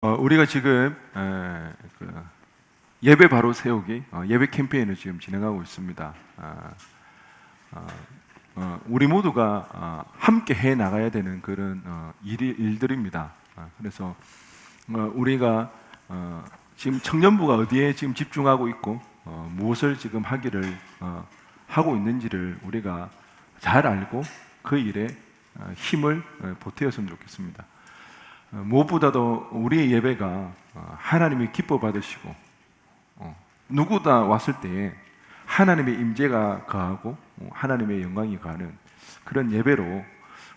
우리가 지금 예배 바로 세우기 예배 캠페인을 지금 진행하고 있습니다. 우리 모두가 함께 해 나가야 되는 그런 일들입니다. 그래서 우리가 지금 청년부가 어디에 지금 집중하고 있고 무엇을 지금 하기를 하고 있는지를 우리가 잘 알고 그 일에 힘을 보태었으면 좋겠습니다. 무엇보다도 우리의 예배가 하나님이 기뻐 받으시고 누구나 왔을 때에 하나님의 임재가 거하고 하나님의 영광이 가는 그런 예배로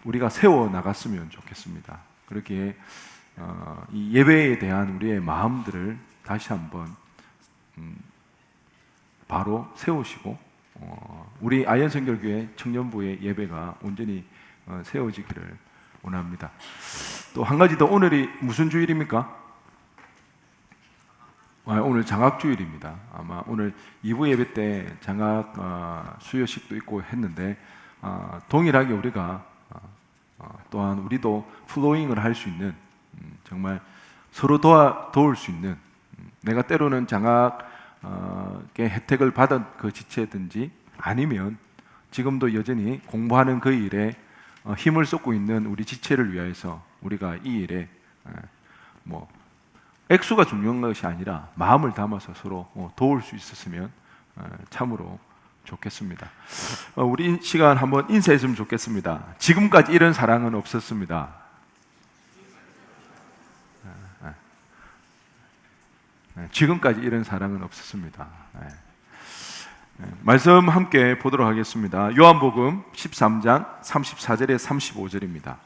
우리가 세워 나갔으면 좋겠습니다. 그렇게 이 예배에 대한 우리의 마음들을 다시 한번 바로 세우시고 우리 아현성결교회 청년부의 예배가 온전히 세워지기를 원합니다. 또 한 가지 더, 오늘이 무슨 주일입니까? 오늘 장학주일입니다. 아마 오늘 2부 예배 때 장학 수요식도 있고 했는데 동일하게 우리가 또한 우리도 플로잉을 할 수 있는 정말 서로 도울 수 있는 내가 때로는 장학의 혜택을 받은 그 지체든지 아니면 지금도 여전히 공부하는 그 일에 힘을 쏟고 있는 우리 지체를 위해서 우리가 이 일에 액수가 중요한 것이 아니라 마음을 담아서 서로 도울 수 있었으면 참으로 좋겠습니다. 우리 시간 한번 인사했으면 좋겠습니다. 지금까지 이런 사랑은 없었습니다. 지금까지 이런 사랑은 없었습니다. 말씀 함께 보도록 하겠습니다. 요한복음 13장 34절에 35절입니다.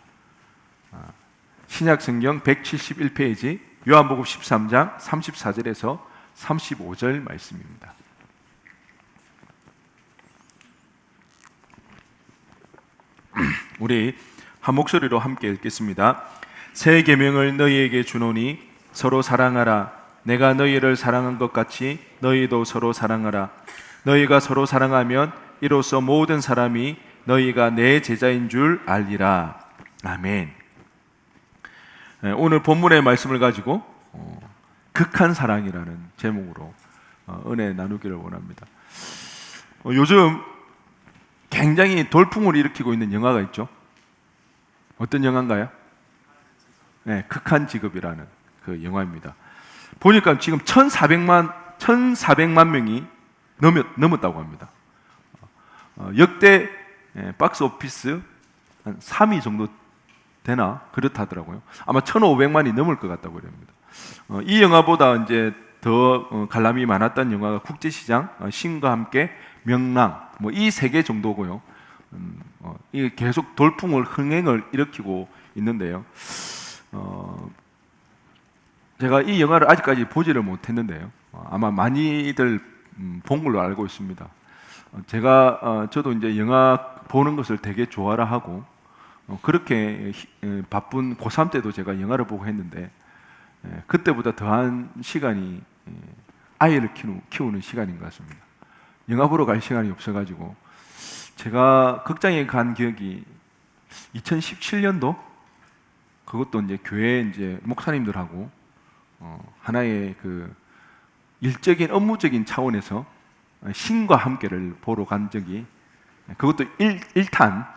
신약성경 171페이지 요한복음 13장 34절에서 35절 말씀입니다. 우리 한 목소리로 함께 읽겠습니다. 새 계명을 너희에게 주노니 서로 사랑하라. 내가 너희를 사랑한 것 같이 너희도 서로 사랑하라. 너희가 서로 사랑하면 이로써 모든 사람이 너희가 내 제자인 줄 알리라. 아멘. 오늘 본문의 말씀을 가지고 극한 사랑이라는 제목으로 은혜 나누기를 원합니다. 요즘 굉장히 돌풍을 일으키고 있는 영화가 있죠. 어떤 영화인가요? 네, 극한 직업이라는 그 영화입니다. 보니까 지금 1400만 명이 넘었다고 합니다. 역대 박스 오피스 한 3위 정도 되나 그렇다더라고요. 아마 1,500만이 넘을 것 같다고 합니다. 이 영화보다 이제 더 관람이 많았던 영화가 국제시장, 신과 함께, 명랑, 이 세 개 정도고요. 이게 계속 돌풍을 흥행을 일으키고 있는데요. 제가 이 영화를 아직까지 보지를 못했는데요. 아마 많이들 본 걸로 알고 있습니다. 저도 이제 영화 보는 것을 되게 좋아라 하고 그렇게 바쁜 고3 때도 제가 영화를 보고 했는데 그때보다 더한 시간이 아이를 키우는 시간인 것 같습니다. 영화 보러 갈 시간이 없어가지고 제가 극장에 간 기억이 2017년도 그것도 이제 교회 이제 목사님들하고 하나의 그 일적인 업무적인 차원에서 신과 함께를 보러 간 적이 그것도 1탄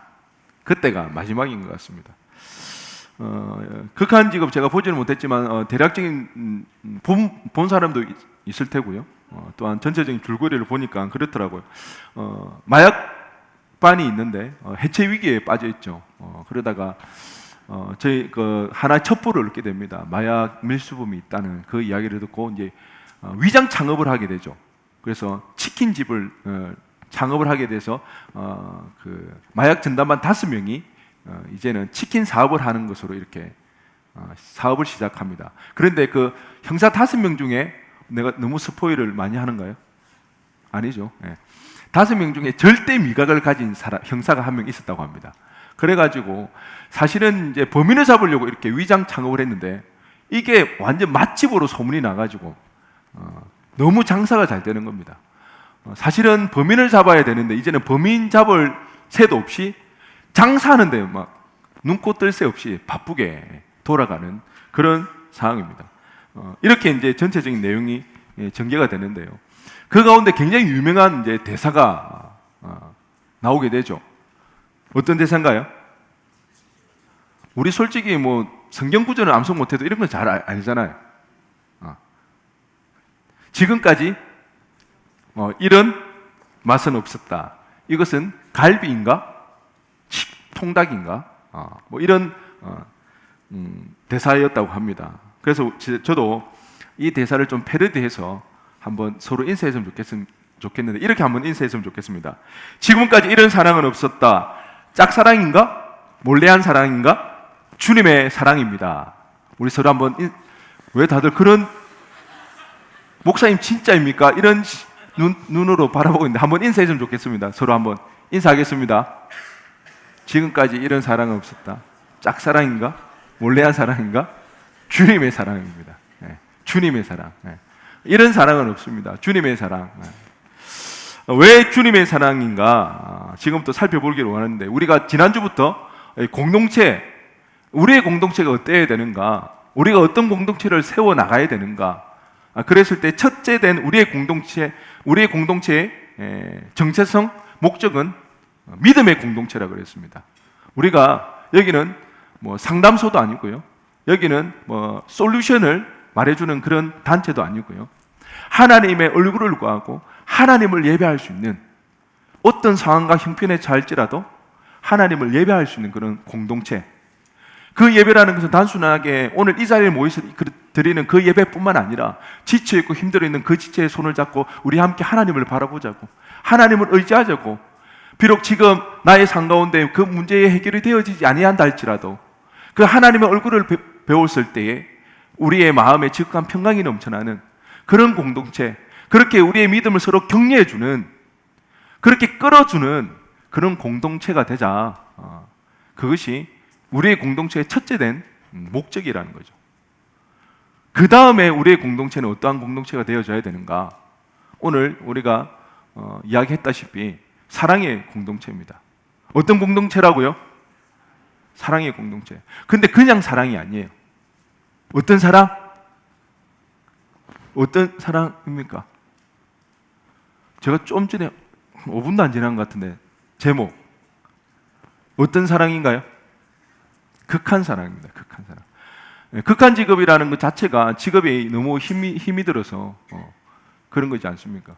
그때가 마지막인 것 같습니다. 극한 직업 제가 보지는 못했지만 대략적인 본 사람도 있을 테고요. 또한 전체적인 줄거리를 보니까 그렇더라고요. 마약반이 있는데 해체 위기에 빠져 있죠. 그러다가 저희 하나의 첩보를 얻게 됩니다. 마약 밀수범이 있다는 그 이야기를 듣고 이제 위장 창업을 하게 되죠. 그래서 치킨집을 창업을 하게 돼서 그 마약 전담반 5명이 이제는 치킨 사업을 하는 것으로 이렇게 사업을 시작합니다. 그런데 그 형사 5명 중에 내가 너무 스포일을 많이 하는가요? 아니죠. 5명 중에 절대 미각을 가진 형사가 1명 있었다고 합니다. 그래가지고 사실은 이제 범인을 잡으려고 이렇게 위장 창업을 했는데 이게 완전 맛집으로 소문이 나가지고 너무 장사가 잘 되는 겁니다. 사실은 범인을 잡아야 되는데 이제는 범인 잡을 새도 없이 장사하는데 막 눈코 뜰 새 없이 바쁘게 돌아가는 그런 상황입니다. 이렇게 이제 전체적인 내용이 전개가 되는데요. 그 가운데 굉장히 유명한 이제 대사가 나오게 되죠. 어떤 대사인가요? 우리 솔직히 뭐 성경 구절은 암송 못해도 이런 건 잘 알잖아요. 지금까지 이런 맛은 없었다. 이것은 갈비인가? 통닭인가? 뭐 이런 대사였다고 합니다. 그래서 저도 이 대사를 좀 패러디해서 한번 서로 인사했으면 좋겠는데 이렇게 한번 인사했으면 좋겠습니다. 지금까지 이런 사랑은 없었다. 짝사랑인가? 몰래한 사랑인가? 주님의 사랑입니다. 우리 서로 한번 왜 다들 그런 목사님 진짜입니까? 이런 눈으로 바라보고 있는데 한번 인사했으면 좋겠습니다. 서로 한번 인사하겠습니다. 지금까지 이런 사랑은 없었다. 짝사랑인가? 몰래한 사랑인가? 주님의 사랑입니다. 네. 주님의 사랑. 네. 이런 사랑은 없습니다. 주님의 사랑. 네. 왜 주님의 사랑인가? 지금부터 살펴보기를 원하는데 우리가 지난주부터 공동체, 우리의 공동체가 어때야 되는가? 우리가 어떤 공동체를 세워 나가야 되는가? 그랬을 때 첫째 된 우리의 공동체의 정체성, 목적은 믿음의 공동체라고 그랬습니다. 우리가 여기는 뭐 상담소도 아니고요. 여기는 뭐 솔루션을 말해주는 그런 단체도 아니고요. 하나님의 얼굴을 구하고 하나님을 예배할 수 있는 어떤 상황과 형편에 처할지라도 하나님을 예배할 수 있는 그런 공동체. 그 예배라는 것은 단순하게 오늘 이 자리에 모여서 드리는 그 예배뿐만 아니라 지쳐있고 힘들어있는 그 지체의 손을 잡고 우리 함께 하나님을 바라보자고, 하나님을 의지하자고, 비록 지금 나의 삶 가운데 그 문제의 해결이 되어지지 아니한다 할지라도 그 하나님의 얼굴을 배웠을 때에 우리의 마음에 지극한 평강이 넘쳐나는 그런 공동체, 그렇게 우리의 믿음을 서로 격려해주는, 그렇게 끌어주는 그런 공동체가 되자. 그것이 우리의 공동체의 첫째 된 목적이라는 거죠. 그 다음에 우리의 공동체는 어떠한 공동체가 되어져야 되는가? 오늘 우리가 이야기했다시피 사랑의 공동체입니다. 어떤 공동체라고요? 사랑의 공동체. 근데 그냥 사랑이 아니에요. 어떤 사랑? 어떤 사랑입니까? 제가 좀 전에 5분도 안 지난 것 같은데 제목 어떤 사랑인가요? 극한 사랑입니다. 극한 사랑. 극한 직업이라는 것 자체가 직업이 너무 힘이 들어서 그런 거지 않습니까?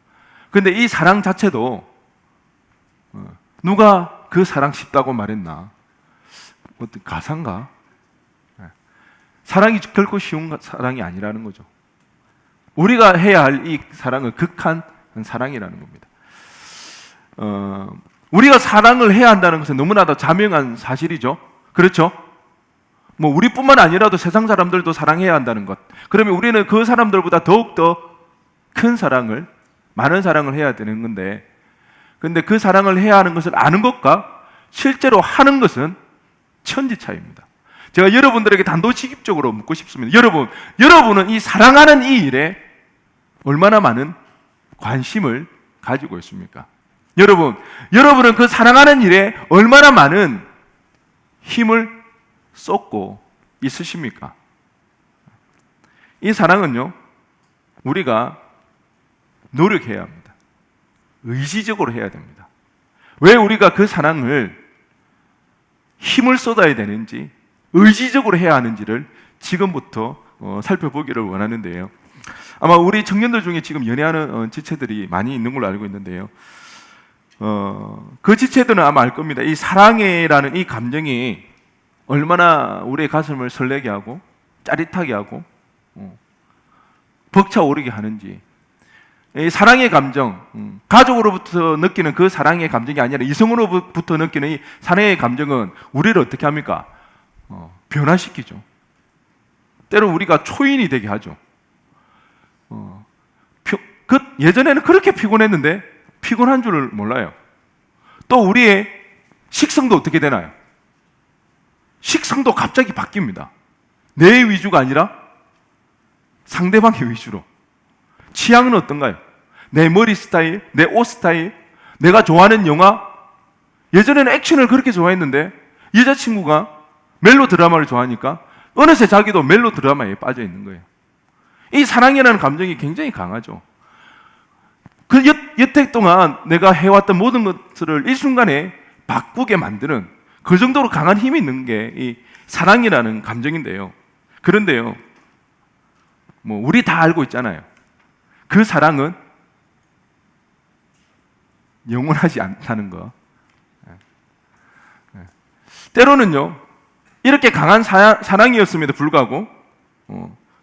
근데 이 사랑 자체도 누가 그 사랑 쉽다고 말했나? 어떤 가상가? 사랑이 결코 쉬운 사랑이 아니라는 거죠. 우리가 해야 할 이 사랑은 극한 사랑이라는 겁니다. 우리가 사랑을 해야 한다는 것은 너무나도 자명한 사실이죠. 그렇죠? 뭐 우리뿐만 아니라도 세상 사람들도 사랑해야 한다는 것. 그러면 우리는 그 사람들보다 더욱더 큰 사랑을, 많은 사랑을 해야 되는 건데, 근데 그 사랑을 해야 하는 것을 아는 것과 실제로 하는 것은 천지 차이입니다. 제가 여러분들에게 단도직입적으로 묻고 싶습니다. 여러분은 이 사랑하는 이 일에 얼마나 많은 관심을 가지고 있습니까? 여러분은 그 사랑하는 일에 얼마나 많은 힘을 쏟고 있으십니까? 이 사랑은요, 우리가 노력해야 합니다. 의지적으로 해야 됩니다. 왜 우리가 그 사랑을 힘을 쏟아야 되는지, 의지적으로 해야 하는지를 지금부터 살펴보기를 원하는데요. 아마 우리 청년들 중에 지금 연애하는 지체들이 많이 있는 걸로 알고 있는데요. 그 지체들은 아마 알 겁니다. 이 사랑이라는 이 감정이 얼마나 우리의 가슴을 설레게 하고 짜릿하게 하고 벅차오르게 하는지. 이 사랑의 감정, 가족으로부터 느끼는 그 사랑의 감정이 아니라 이성으로부터 느끼는 이 사랑의 감정은 우리를 어떻게 합니까? 변화시키죠. 때로 우리가 초인이 되게 하죠. 예전에는 그렇게 피곤했는데 피곤한 줄을 몰라요. 또 우리의 식성도 어떻게 되나요? 식성도 갑자기 바뀝니다. 내 위주가 아니라 상대방의 위주로. 취향은 어떤가요? 내 머리 스타일, 내 옷 스타일, 내가 좋아하는 영화. 예전에는 액션을 그렇게 좋아했는데 여자친구가 멜로 드라마를 좋아하니까 어느새 자기도 멜로 드라마에 빠져 있는 거예요. 이 사랑이라는 감정이 굉장히 강하죠. 그 여태 동안 내가 해왔던 모든 것들을 일순간에 바꾸게 만드는 그 정도로 강한 힘이 있는 게 이 사랑이라는 감정인데요. 그런데요, 뭐 우리 다 알고 있잖아요. 그 사랑은 영원하지 않다는 거. 때로는요, 이렇게 강한 사랑이었음에도 불구하고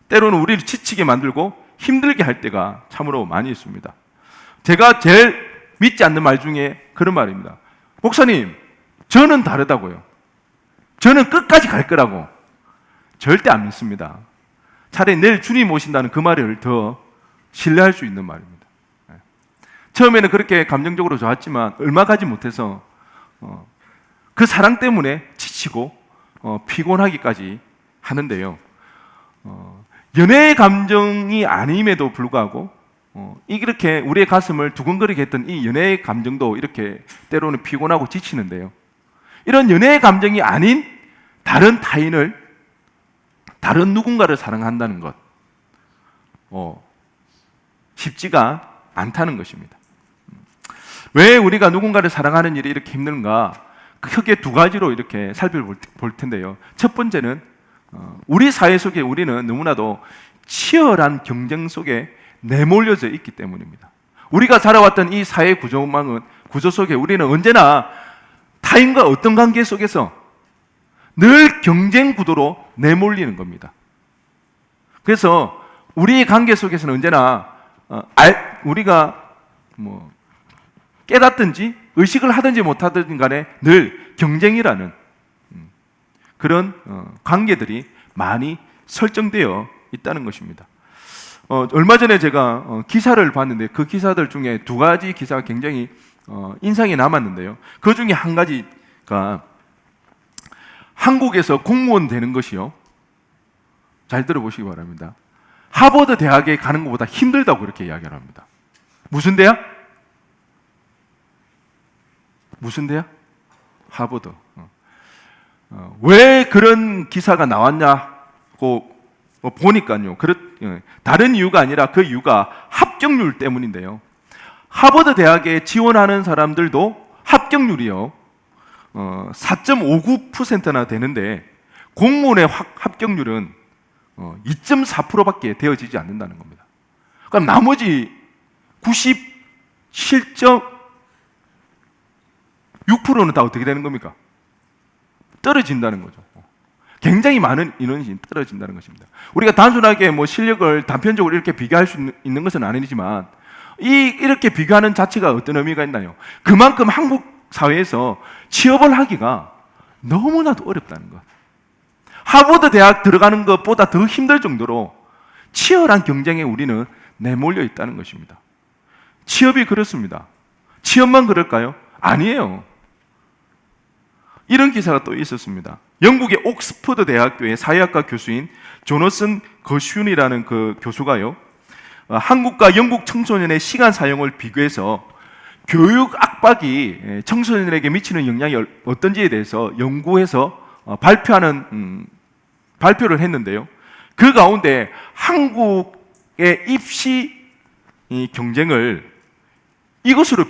때로는 우리를 지치게 만들고 힘들게 할 때가 참으로 많이 있습니다. 제가 제일 믿지 않는 말 중에 그런 말입니다. 목사님, 저는 다르다고요. 저는 끝까지 갈 거라고. 절대 안 믿습니다. 차라리 내일 주님 오신다는 그 말을 더 신뢰할 수 있는 말입니다. 처음에는 그렇게 감정적으로 좋았지만 얼마 가지 못해서 그 사랑 때문에 지치고 피곤하기까지 하는데요. 연애의 감정이 아님에도 불구하고 이렇게 우리의 가슴을 두근거리게 했던 이 연애의 감정도 이렇게 때로는 피곤하고 지치는데요. 이런 연애의 감정이 아닌 다른 타인을, 다른 누군가를 사랑한다는 것, 쉽지가 않다는 것입니다. 왜 우리가 누군가를 사랑하는 일이 이렇게 힘든가? 크게 두 가지로 이렇게 살펴볼 텐데요. 첫 번째는 우리 사회 속에 우리는 너무나도 치열한 경쟁 속에 내몰려져 있기 때문입니다. 우리가 살아왔던 이 사회 구조 속에 우리는 언제나 타인과 어떤 관계 속에서 늘 경쟁 구도로 내몰리는 겁니다. 그래서 우리의 관계 속에서는 언제나 우리가 깨닫든지 의식을 하든지 못하든지 간에 늘 경쟁이라는 그런 관계들이 많이 설정되어 있다는 것입니다. 얼마 전에 제가 기사를 봤는데 그 기사들 중에 두 가지 기사가 굉장히 인상이 남았는데요. 그 중에 한 가지가 한국에서 공무원 되는 것이요, 잘 들어보시기 바랍니다, 하버드 대학에 가는 것보다 힘들다고 그렇게 이야기를 합니다. 무슨 대학? 무슨 대학? 하버드. 왜 그런 기사가 나왔냐고 보니까요, 다른 이유가 아니라 그 이유가 합격률 때문인데요. 하버드 대학에 지원하는 사람들도 합격률이요 4.59%나 되는데 공무원의 합격률은 2.4%밖에 되어지지 않는다는 겁니다. 그럼 나머지 97.6%는 다 어떻게 되는 겁니까? 떨어진다는 거죠. 굉장히 많은 인원이 떨어진다는 것입니다. 우리가 단순하게 실력을 단편적으로 이렇게 비교할 수 있는 것은 아니지만 이렇게 비교하는 자체가 어떤 의미가 있나요? 그만큼 한국 사회에서 취업을 하기가 너무나도 어렵다는 것. 하버드 대학 들어가는 것보다 더 힘들 정도로 치열한 경쟁에 우리는 내몰려 있다는 것입니다. 취업이 그렇습니다. 취업만 그럴까요? 아니에요. 이런 기사가 또 있었습니다. 영국의 옥스퍼드 대학교의 사회학과 교수인 조너슨 거슌이라는 그 교수가요, 한국과 영국 청소년의 시간 사용을 비교해서 교육 압박이 청소년에게 미치는 영향이 어떤지에 대해서 연구해서 발표를 했는데요. 그 가운데 한국의 입시 경쟁을 이것으로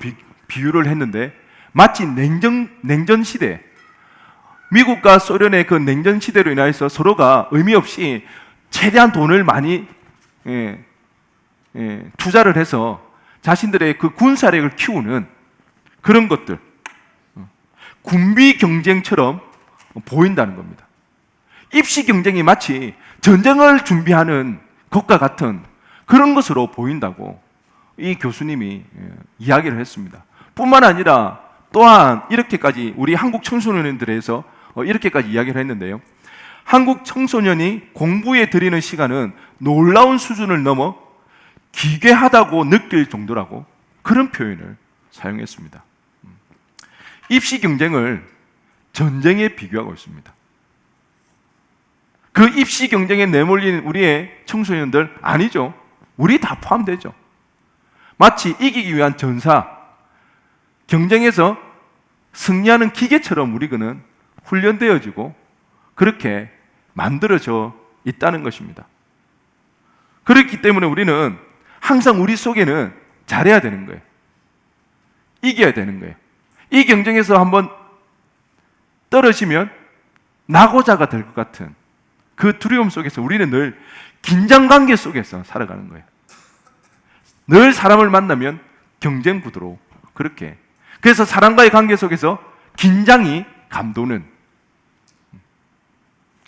비유를 했는데 마치 냉전 시대, 미국과 소련의 그 냉전 시대로 인해서 서로가 의미 없이 최대한 돈을 많이 투자를 해서 자신들의 그 군사력을 키우는 그런 것들, 군비 경쟁처럼 보인다는 겁니다. 입시 경쟁이 마치 전쟁을 준비하는 것과 같은 그런 것으로 보인다고 이 교수님이 이야기를 했습니다. 뿐만 아니라 또한 이렇게까지 우리 한국 청소년들에서 이렇게까지 이야기를 했는데요. 한국 청소년이 공부에 들이는 시간은 놀라운 수준을 넘어 기괴하다고 느낄 정도라고 그런 표현을 사용했습니다. 입시 경쟁을 전쟁에 비교하고 있습니다. 그 입시 경쟁에 내몰린 우리의 청소년들 아니죠. 우리 다 포함되죠. 마치 이기기 위한 전사, 경쟁에서 승리하는 기계처럼 우리는 훈련되어지고 그렇게 만들어져 있다는 것입니다. 그렇기 때문에 우리는 항상 우리 속에는 잘해야 되는 거예요. 이겨야 되는 거예요. 이 경쟁에서 한번 떨어지면 낙오자가 될 것 같은 그 두려움 속에서 우리는 늘 긴장관계 속에서 살아가는 거예요. 늘 사람을 만나면 경쟁 구도로 그렇게. 그래서 사람과의 관계 속에서 긴장이 감도는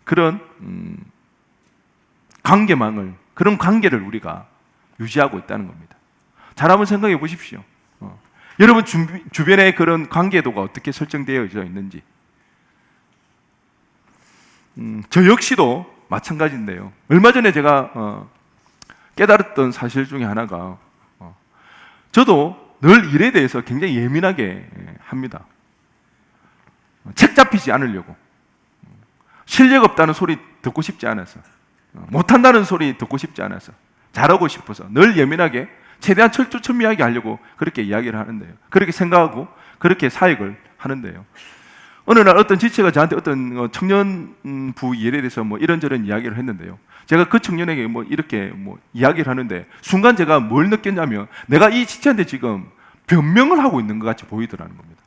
그런 관계망을, 그런 관계를 우리가 유지하고 있다는 겁니다. 잘 한번 생각해 보십시오. 여러분 주변에 그런 관계도가 어떻게 설정되어 있는지. 저 역시도 마찬가지인데요. 얼마 전에 제가 깨달았던 사실 중에 하나가 저도 늘 일에 대해서 굉장히 예민하게 합니다. 책 잡히지 않으려고. 실력 없다는 소리 듣고 싶지 않아서, 못한다는 소리 듣고 싶지 않아서, 잘하고 싶어서 늘 예민하게 최대한 철두철미하게 하려고 그렇게 이야기를 하는데요. 그렇게 생각하고 그렇게 사역을 하는데요. 어느 날 어떤 지체가 저한테 어떤 청년부 일에 대해서 뭐 이런저런 이야기를 했는데요. 제가 그 청년에게 뭐 이렇게 뭐 이야기를 하는데 순간 제가 뭘 느꼈냐면 내가 이 지체한테 지금 변명을 하고 있는 것 같이 보이더라는 겁니다.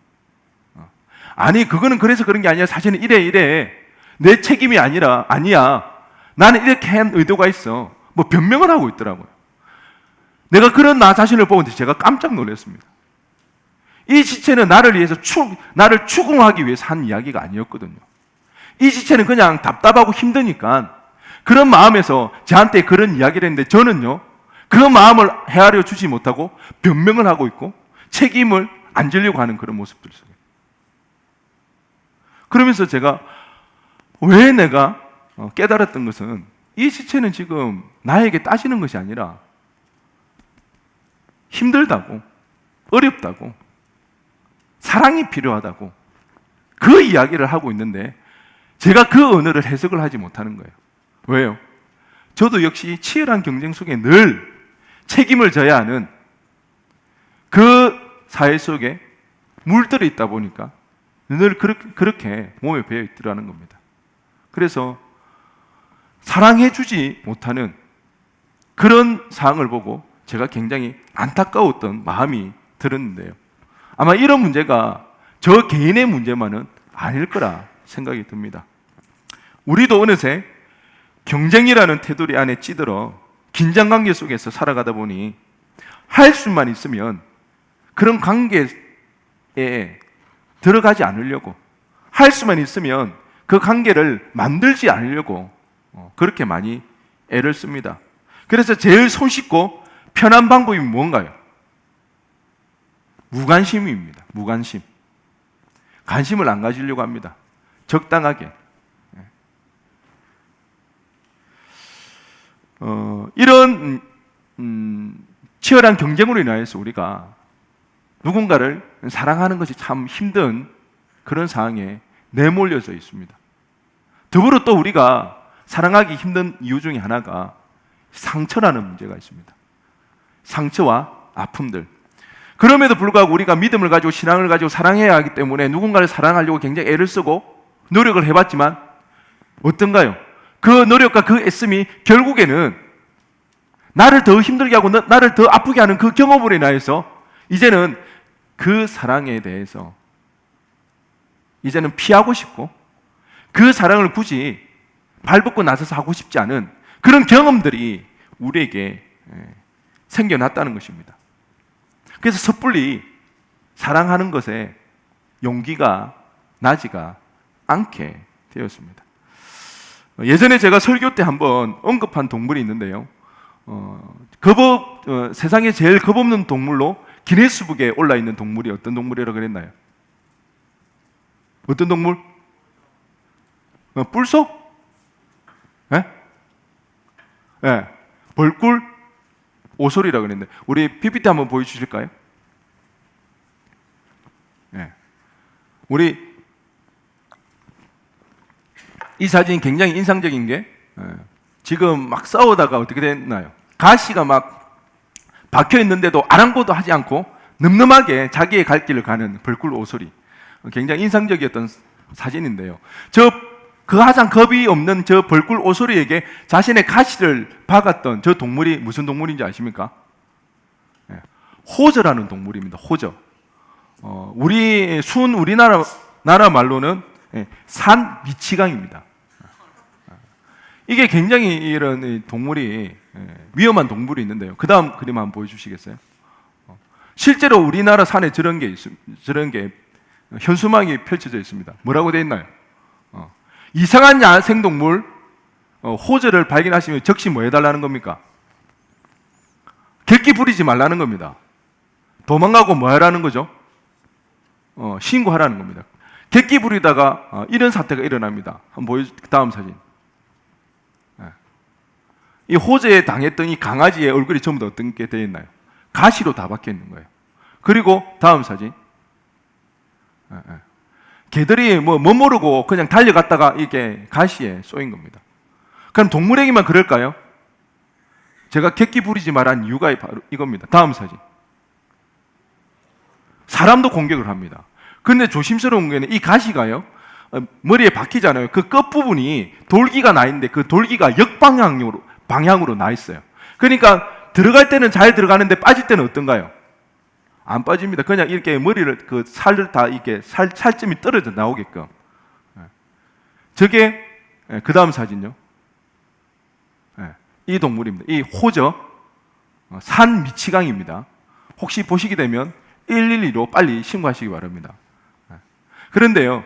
아니 그거는 그래서 그런 게 아니야. 사실은 이래 내 책임이 아니야. 나는 이렇게 한 의도가 있어. 뭐 변명을 하고 있더라고요. 내가 그런 나 자신을 보고 제가 깜짝 놀랐습니다. 이 지체는 나를 위해서 나를 추궁하기 위해서 한 이야기가 아니었거든요. 이 지체는 그냥 답답하고 힘드니까 그런 마음에서 저한테 그런 이야기를 했는데 저는요 그 마음을 헤아려 주지 못하고 변명을 하고 있고 책임을 안 지려고 하는 그런 모습들 속에. 그러면서 제가 왜 내가 깨달았던 것은 이 지체는 지금 나에게 따지는 것이 아니라 힘들다고, 어렵다고, 사랑이 필요하다고 그 이야기를 하고 있는데 제가 그 언어를 해석을 하지 못하는 거예요. 왜요? 저도 역시 치열한 경쟁 속에 늘 책임을 져야 하는 그 사회 속에 물들어 있다 보니까 늘 그렇게 몸에 배어 있더라는 겁니다. 그래서 사랑해주지 못하는 그런 상황을 보고 제가 굉장히 안타까웠던 마음이 들었는데요. 아마 이런 문제가 저 개인의 문제만은 아닐 거라 생각이 듭니다. 우리도 어느새 경쟁이라는 테두리 안에 찌들어 긴장관계 속에서 살아가다 보니 할 수만 있으면 그런 관계에 들어가지 않으려고, 할 수만 있으면 그 관계를 만들지 않으려고 그렇게 많이 애를 씁니다. 그래서 제일 손쉽고 편한 방법이 뭔가요? 무관심입니다. 무관심. 관심을 안 가지려고 합니다. 적당하게. 이런 치열한 경쟁으로 인하여서 우리가 누군가를 사랑하는 것이 참 힘든 그런 상황에 내몰려져 있습니다. 더불어 또 우리가 사랑하기 힘든 이유 중에 하나가 상처라는 문제가 있습니다. 상처와 아픔들. 그럼에도 불구하고 우리가 믿음을 가지고 신앙을 가지고 사랑해야 하기 때문에 누군가를 사랑하려고 굉장히 애를 쓰고 노력을 해봤지만 어떤가요? 그 노력과 그 애씀이 결국에는 나를 더 힘들게 하고 나를 더 아프게 하는 그 경험으로 인하여서 이제는 그 사랑에 대해서 이제는 피하고 싶고 그 사랑을 굳이 발벗고 나서서 하고 싶지 않은 그런 경험들이 우리에게 생겨났다는 것입니다. 그래서 섣불리 사랑하는 것에 용기가 나지가 않게 되었습니다. 예전에 제가 설교 때 한번 언급한 동물이 있는데요. 세상에 제일 겁없는 동물로 기네스북에 올라있는 동물이 어떤 동물이라고 그랬나요? 어떤 동물? 뿔속? 예? 예. 벌꿀? 오솔이라고 그랬는데 우리 PPT 한번 보여주실까요? 예. 우리 이 사진이 굉장히 인상적인 게 지금 막 싸우다가 어떻게 됐나요? 가시가 막 박혀 있는데도 아랑곳도 하지 않고 늠름하게 자기의 갈 길을 가는 벌꿀 오솔이 굉장히 인상적이었던 사진인데요. 저 그 가장 겁이 없는 저 벌꿀 오소리에게 자신의 가시를 박았던 저 동물이 무슨 동물인지 아십니까? 호저라는 동물입니다. 호저. 우리나라 말로는 산 미치강입니다. 이게 굉장히 이런 동물이 위험한 동물이 있는데요. 그 다음 그림 한번 보여주시겠어요? 실제로 우리나라 산에 저런 게 현수막이 펼쳐져 있습니다. 뭐라고 되어 있나요? 이상한 야생동물 호저를 발견하시면 즉시 뭐 해달라는 겁니까? 객기 부리지 말라는 겁니다. 도망가고 뭐 하라는 거죠? 신고하라는 겁니다. 객기 부리다가 이런 사태가 일어납니다. 한번 다음 사진. 이 호저에 당했던 이 강아지의 얼굴이 전부 다 어떤 게 되어 있나요? 가시로 다 박혀 있는 거예요. 그리고 다음 사진. 개들이 뭐 모르고 그냥 달려갔다가 이게 가시에 쏘인 겁니다. 그럼 동물에게만 그럴까요? 제가 객기 부리지 말한 이유가 바로 이겁니다. 다음 사진. 사람도 공격을 합니다. 근데 조심스러운 게는 이 가시가요, 머리에 박히잖아요. 그 끝부분이 돌기가 나 있는데 그 돌기가 방향으로 나 있어요. 그러니까 들어갈 때는 잘 들어가는데 빠질 때는 어떤가요? 안 빠집니다. 그냥 이렇게 머리를 그 살을 다 이렇게 살점이 떨어져 나오게끔. 저게 그 다음 사진요. 이 동물입니다. 이 호저 산 미치강입니다. 혹시 보시게 되면 112로 빨리 신고하시기 바랍니다. 그런데요,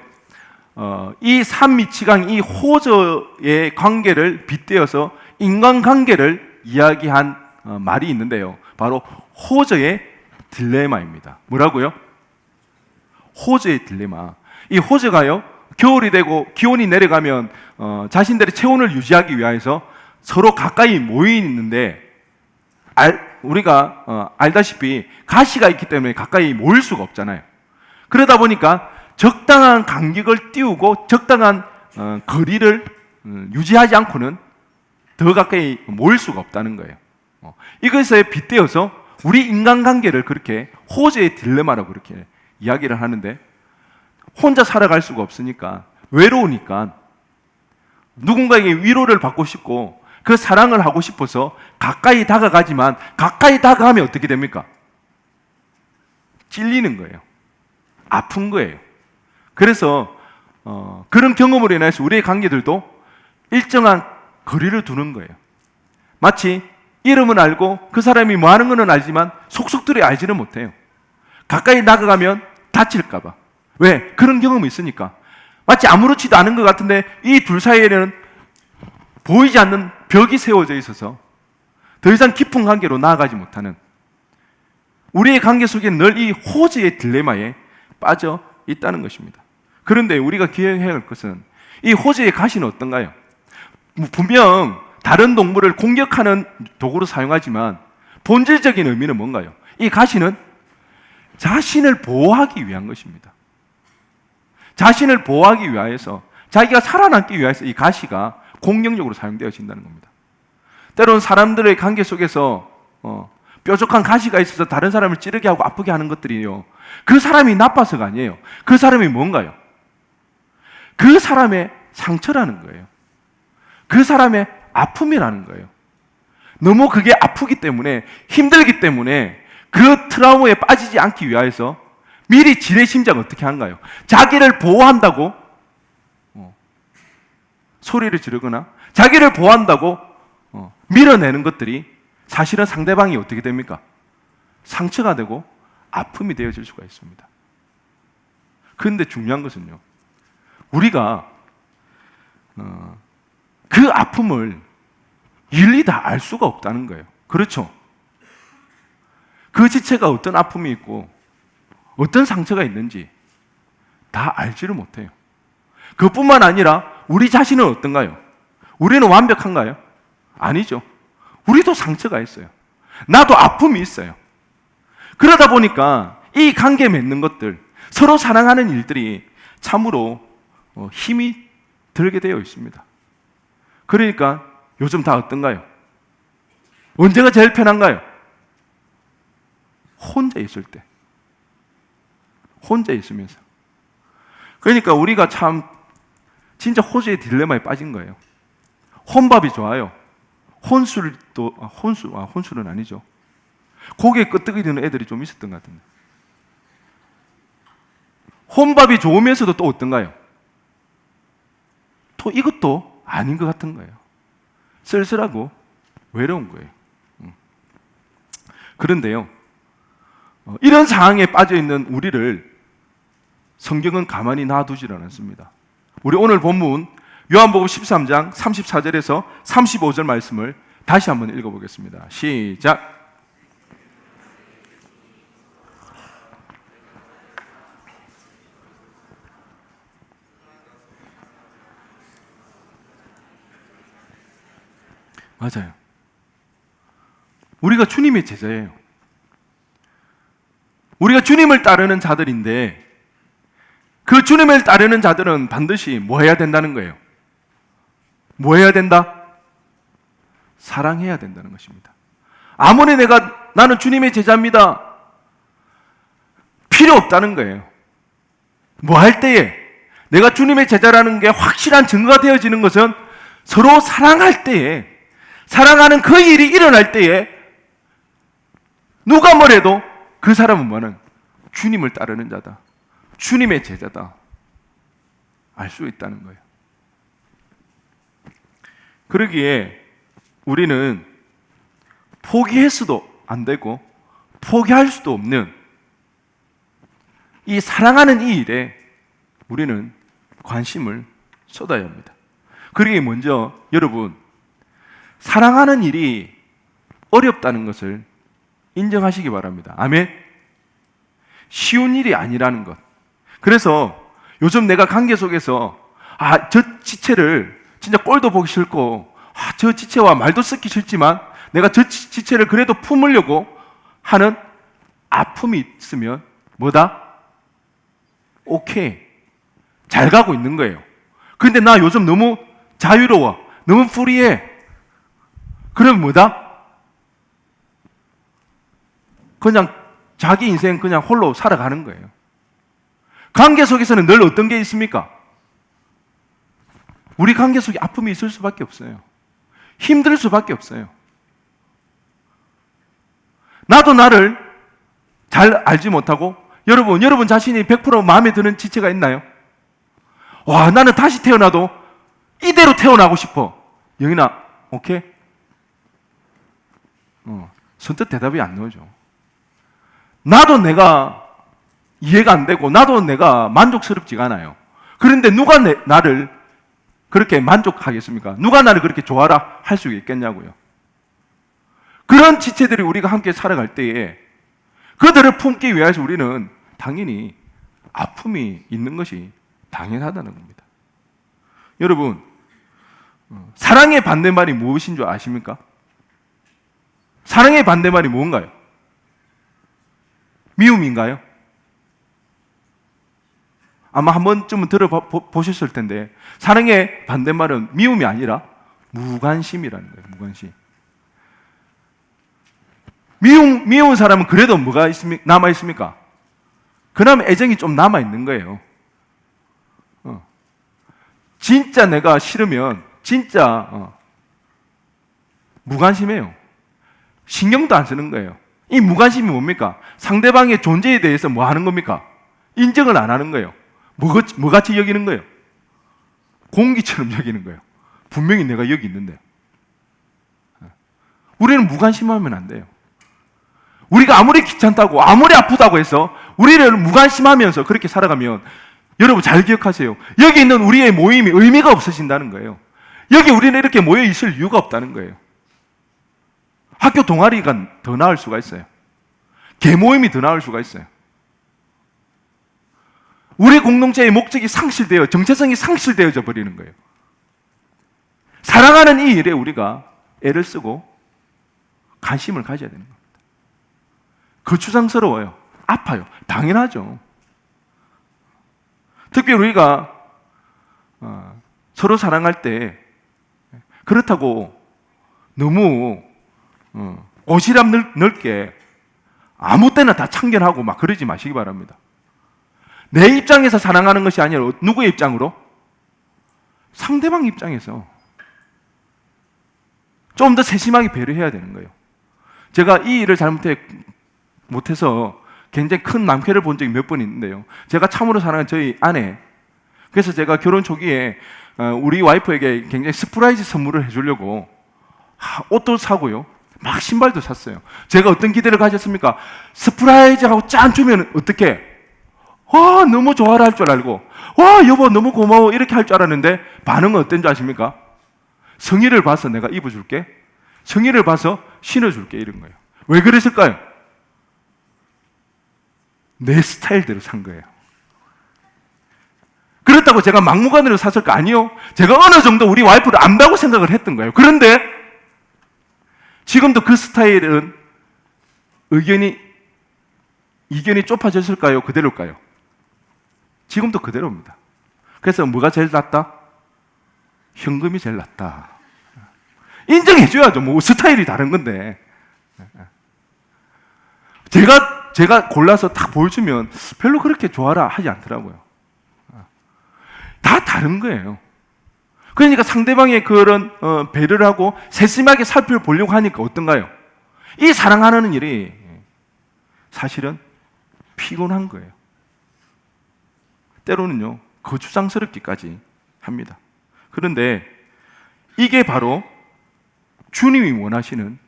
이 산 미치강 이 호저의 관계를 빗대어서 인간관계를 이야기한 말이 있는데요. 바로 호저의 딜레마입니다. 뭐라고요? 호저의 딜레마. 이 호저가요, 겨울이 되고 기온이 내려가면 자신들의 체온을 유지하기 위해서 서로 가까이 모여 있는데 우리가 알다시피 가시가 있기 때문에 가까이 모일 수가 없잖아요. 그러다 보니까 적당한 간격을 띄우고 적당한 거리를 유지하지 않고는 더 가까이 모일 수가 없다는 거예요. 이것에 빗대어서 우리 인간관계를 그렇게 호저의 딜레마라고 그렇게 이야기를 하는데, 혼자 살아갈 수가 없으니까 외로우니까 누군가에게 위로를 받고 싶고 그 사랑을 하고 싶어서 가까이 다가가지만 가까이 다가가면 어떻게 됩니까? 찔리는 거예요. 아픈 거예요. 그래서 그런 경험으로 인해서 우리의 관계들도 일정한 거리를 두는 거예요. 마치 이름은 알고 그 사람이 뭐 하는 거는 알지만 속속들이 알지는 못해요. 가까이 나가가면 다칠까 봐. 왜? 그런 경험이 있으니까. 마치 아무렇지도 않은 것 같은데 이 둘 사이에는 보이지 않는 벽이 세워져 있어서 더 이상 깊은 관계로 나아가지 못하는, 우리의 관계 속에 늘 이 호저의 딜레마에 빠져 있다는 것입니다. 그런데 우리가 기억해야 할 것은 이 호저의 가시는 어떤가요? 분명 다른 동물을 공격하는 도구로 사용하지만 본질적인 의미는 뭔가요? 이 가시는 자신을 보호하기 위한 것입니다. 자신을 보호하기 위해서, 자기가 살아남기 위해서 이 가시가 공격력으로 사용되어진다는 겁니다. 때로는 사람들의 관계 속에서 뾰족한 가시가 있어서 다른 사람을 찌르게 하고 아프게 하는 것들이요, 그 사람이 나빠서가 아니에요. 그 사람이 뭔가요? 그 사람의 상처라는 거예요. 그 사람의 아픔이라는 거예요. 너무 그게 아프기 때문에, 힘들기 때문에 그 트라우마에 빠지지 않기 위해서 미리 지레심작을 어떻게 한가요? 자기를 보호한다고 소리를 지르거나 자기를 보호한다고 밀어내는 것들이 사실은 상대방이 어떻게 됩니까? 상처가 되고 아픔이 되어질 수가 있습니다. 그런데 중요한 것은요, 우리가 그 아픔을 일일이 다 알 수가 없다는 거예요. 그렇죠? 그 지체가 어떤 아픔이 있고 어떤 상처가 있는지 다 알지를 못해요. 그뿐만 아니라 우리 자신은 어떤가요? 우리는 완벽한가요? 아니죠. 우리도 상처가 있어요. 나도 아픔이 있어요. 그러다 보니까 이 관계 맺는 것들, 서로 사랑하는 일들이 참으로 힘이 들게 되어 있습니다. 그러니까 요즘 다 어떤가요? 언제가 제일 편한가요? 혼자 있을 때. 혼자 있으면서. 그러니까 우리가 참 진짜 호주의 딜레마에 빠진 거예요. 혼밥이 좋아요. 혼술은 아니죠. 고개 끄떡이 드는 애들이 좀 있었던 것 같은데. 혼밥이 좋으면서도 또 어떤가요? 또 이것도 아닌 것 같은 거예요. 쓸쓸하고 외로운 거예요. 그런데요, 이런 상황에 빠져 있는 우리를 성경은 가만히 놔두질 않았습니다. 우리 오늘 본문 요한복음 13장 34절에서 35절 말씀을 다시 한번 읽어보겠습니다. 시작. 맞아요. 우리가 주님의 제자예요. 우리가 주님을 따르는 자들인데 그 주님을 따르는 자들은 반드시 뭐 해야 된다는 거예요? 뭐 해야 된다? 사랑해야 된다는 것입니다. 아무리 나는 주님의 제자입니다. 필요 없다는 거예요. 뭐 할 때에 내가 주님의 제자라는 게 확실한 증거가 되어지는 것은 서로 사랑할 때에, 사랑하는 그 일이 일어날 때에 누가 뭐래도 그 사람은 뭐는 주님을 따르는 자다, 주님의 제자다 알 수 있다는 거예요. 그러기에 우리는 포기해서도 안 되고 포기할 수도 없는 이 사랑하는 이 일에 우리는 관심을 쏟아야 합니다. 그러기에 먼저 여러분, 사랑하는 일이 어렵다는 것을 인정하시기 바랍니다. 아멘. 쉬운 일이 아니라는 것. 그래서 요즘 내가 관계 속에서 저 지체를 진짜 꼴도 보기 싫고 저 지체와 말도 섞기 싫지만 내가 저 지체를 그래도 품으려고 하는 아픔이 있으면 뭐다? 오케이, 잘 가고 있는 거예요. 근데 나 요즘 너무 자유로워, 너무 프리해. 그럼 뭐다? 그냥 자기 인생 그냥 홀로 살아가는 거예요. 관계 속에서는 늘 어떤 게 있습니까? 우리 관계 속에 아픔이 있을 수밖에 없어요. 힘들 수밖에 없어요. 나도 나를 잘 알지 못하고, 여러분 자신이 100% 마음에 드는 지체가 있나요? 와, 나는 다시 태어나도 이대로 태어나고 싶어. 영인아, 오케이? 선뜻 대답이 안 나오죠. 나도 내가 이해가 안 되고 나도 내가 만족스럽지가 않아요. 그런데 누가 나를 그렇게 만족하겠습니까? 누가 나를 그렇게 좋아라 할 수 있겠냐고요. 그런 지체들이 우리가 함께 살아갈 때에 그들을 품기 위해서 우리는 당연히 아픔이 있는 것이 당연하다는 겁니다. 여러분, 사랑의 반대말이 무엇인 줄 아십니까? 사랑의 반대말이 뭔가요? 미움인가요? 아마 한 번쯤은 들어보셨을 텐데 사랑의 반대말은 미움이 아니라 무관심이라는 거예요. 무관심. 미운 사람은 그래도 뭐가 남아있습니까? 그나마 애정이 좀 남아있는 거예요. 진짜 내가 싫으면 진짜 무관심해요. 신경도 안 쓰는 거예요. 이 무관심이 뭡니까? 상대방의 존재에 대해서 뭐 하는 겁니까? 인정을 안 하는 거예요. 뭐 같이 여기는 거예요? 공기처럼 여기는 거예요. 분명히 내가 여기 있는데. 우리는 무관심하면 안 돼요. 우리가 아무리 귀찮다고 아무리 아프다고 해서 우리를 무관심하면서 그렇게 살아가면 여러분 잘 기억하세요. 여기 있는 우리의 모임이 의미가 없어진다는 거예요. 여기 우리는 이렇게 모여 있을 이유가 없다는 거예요. 학교 동아리가 더 나을 수가 있어요. 개모임이 더 나을 수가 있어요. 우리 공동체의 목적이 상실되어 정체성이 상실되어져 버리는 거예요. 사랑하는 이 일에 우리가 애를 쓰고 관심을 가져야 되는 겁니다. 거추장스러워요. 아파요. 당연하죠. 특별히 우리가 서로 사랑할 때 그렇다고 너무 오시람 넓게 아무 때나 다 참견하고 막 그러지 마시기 바랍니다. 내 입장에서 사랑하는 것이 아니라 누구의 입장으로? 상대방 입장에서 좀 더 세심하게 배려해야 되는 거예요. 제가 이 일을 못해서 굉장히 큰 낭패를 본 적이 몇 번 있는데요. 제가 참으로 사랑하는 저희 아내, 그래서 제가 결혼 초기에 우리 와이프에게 굉장히 서프라이즈 선물을 해주려고 옷도 사고요, 막 신발도 샀어요. 제가 어떤 기대를 가졌습니까? 서프라이즈하고 짠 주면 어떻게? 와, 너무 좋아라 할 줄 알고, 와, 여보 너무 고마워 이렇게 할 줄 알았는데 반응은 어떤 줄 아십니까? 성의를 봐서 내가 입어줄게, 성의를 봐서 신어줄게, 이런 거예요. 왜 그랬을까요? 내 스타일대로 산 거예요. 그렇다고 제가 막무가내로 샀을 거 아니요. 제가 어느 정도 우리 와이프를 안다고 생각을 했던 거예요. 그런데 지금도 그 스타일은 이견이 좁아졌을까요? 그대로일까요? 지금도 그대로입니다. 그래서 뭐가 제일 낫다? 현금이 제일 낫다. 인정해줘야죠. 뭐 스타일이 다른 건데. 제가 골라서 딱 보여주면 별로 그렇게 좋아라 하지 않더라고요. 다 다른 거예요. 그러니까 상대방의 그런 배려를 하고 세심하게 살펴보려고 하니까 어떤가요? 이 사랑하는 일이 사실은 피곤한 거예요. 때로는요, 거추장스럽기까지 합니다. 그런데 이게 바로 주님이 원하시는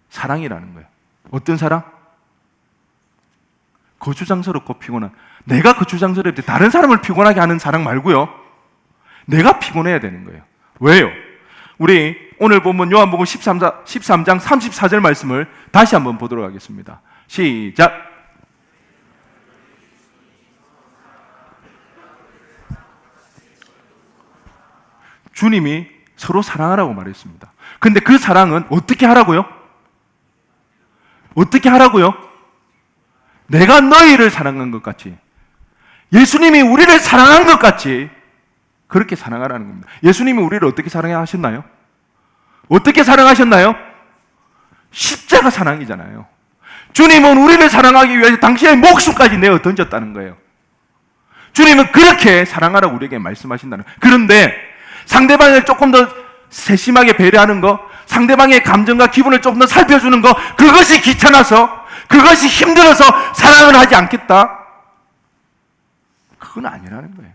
사랑이라는 거예요. 어떤 사랑? 거추장스럽고 피곤한, 내가 거추장스럽을 때 다른 사람을 피곤하게 하는 사랑 말고요, 내가 피곤해야 되는 거예요. 왜요? 우리 오늘 보면 요한복음 13장 34절 말씀을 다시 한번 보도록 하겠습니다. 시작. 주님이 서로 사랑하라고 말했습니다. 근데 그 사랑은 어떻게 하라고요? 어떻게 하라고요? 내가 너희를 사랑한 것 같이, 예수님이 우리를 사랑한 것 같이 그렇게 사랑하라는 겁니다. 예수님이 우리를 어떻게 사랑하셨나요? 어떻게 사랑하셨나요? 십자가 사랑이잖아요. 주님은 우리를 사랑하기 위해서 당신의 목숨까지 내어 던졌다는 거예요. 주님은 그렇게 사랑하라고 우리에게 말씀하신다는 거예요. 그런데 상대방을 조금 더 세심하게 배려하는 거, 상대방의 감정과 기분을 조금 더 살펴주는 거, 그것이 귀찮아서, 그것이 힘들어서 사랑을 하지 않겠다? 그건 아니라는 거예요.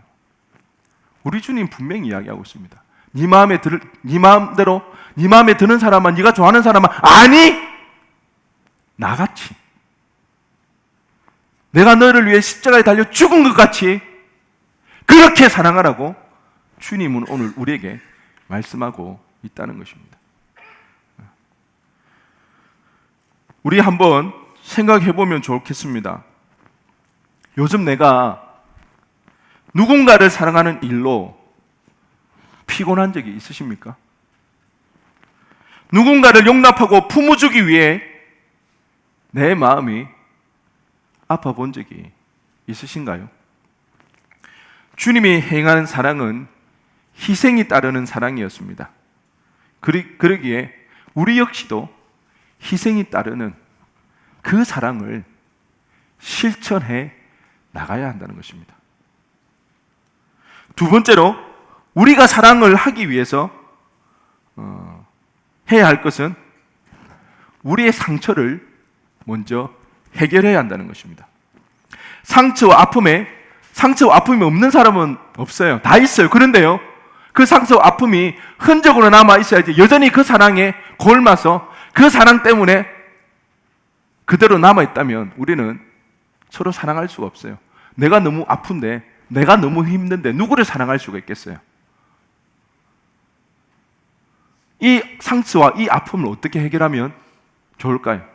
우리 주님 분명히 이야기하고 있습니다. 네 마음대로, 네 마음에 드는 사람만, 네가 좋아하는 사람만, 아니 나같이, 내가 너를 위해 십자가에 달려 죽은 것 같이 그렇게 사랑하라고 주님은 오늘 우리에게 말씀하고 있다는 것입니다. 우리 한번 생각해 보면 좋겠습니다. 요즘 내가 누군가를 사랑하는 일로 피곤한 적이 있으십니까? 누군가를 용납하고 품어주기 위해 내 마음이 아파 본 적이 있으신가요? 주님이 행하는 사랑은 희생이 따르는 사랑이었습니다. 그러기에 우리 역시도 희생이 따르는 그 사랑을 실천해 나가야 한다는 것입니다. 두 번째로, 우리가 사랑을 하기 위해서 해야 할 것은 우리의 상처를 먼저 해결해야 한다는 것입니다. 상처와 아픔이 없는 사람은 없어요. 다 있어요. 그런데요, 그 상처와 아픔이 흔적으로 남아 있어야지 여전히 그 사랑에 골마서 그 사랑 때문에 그대로 남아 있다면 우리는 서로 사랑할 수가 없어요. 내가 너무 아픈데, 내가 너무 힘든데 누구를 사랑할 수가 있겠어요? 이 상처와 이 아픔을 어떻게 해결하면 좋을까요?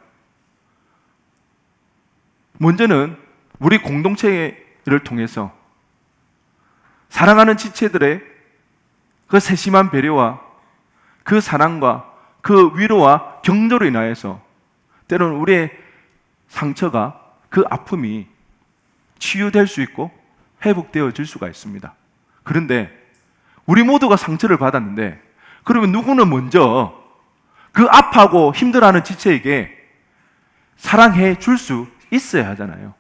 먼저는 우리 공동체를 통해서 사랑하는 지체들의 그 세심한 배려와 그 사랑과 그 위로와 격려로 인하여서 때로는 우리의 상처가, 그 아픔이 치유될 수 있고 회복되어질 수가 있습니다. 그런데 우리 모두가 상처를 받았는데, 그러면 누구는 먼저 그 아파하고 힘들어하는 지체에게 사랑해 줄 수 있어야 하잖아요.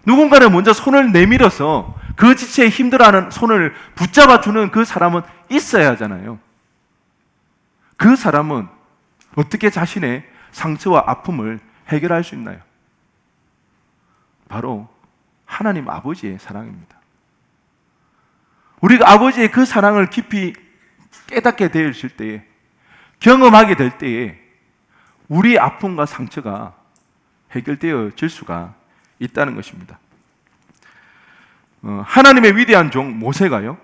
누군가를 먼저 손을 내밀어서 그 지체에 힘들어하는 손을 붙잡아주는 그 사람은 있어야 하잖아요. 그 사람은 어떻게 자신의 상처와 아픔을 해결할 수 있나요? 바로 하나님 아버지의 사랑입니다. 우리가 아버지의 그 사랑을 깊이 깨닫게 되실 때에, 경험하게 될 때에 우리의 아픔과 상처가 해결되어질 수가 있다는 것입니다. 하나님의 위대한 종 모세가요,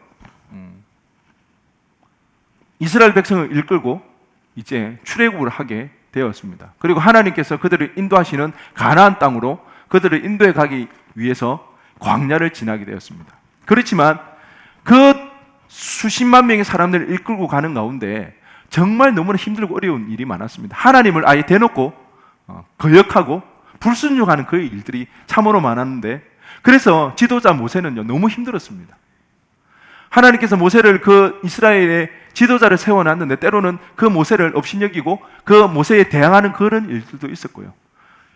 이스라엘 백성을 이끌고 이제 출애굽을 하게 되었습니다. 그리고 하나님께서 그들을 인도하시는 가나안 땅으로 그들을 인도해 가기 위해서 광야를 지나게 되었습니다. 그렇지만 그 수십만 명의 사람들을 이끌고 가는 가운데 정말 너무나 힘들고 어려운 일이 많았습니다. 하나님을 아예 대놓고 거역하고 불순종하는 그 일들이 참으로 많았는데, 그래서 지도자 모세는요 너무 힘들었습니다. 하나님께서 모세를 그 이스라엘의 지도자를 세워놨는데 때로는 그 모세를 업신여기고 그 모세에 대항하는 그런 일들도 있었고요.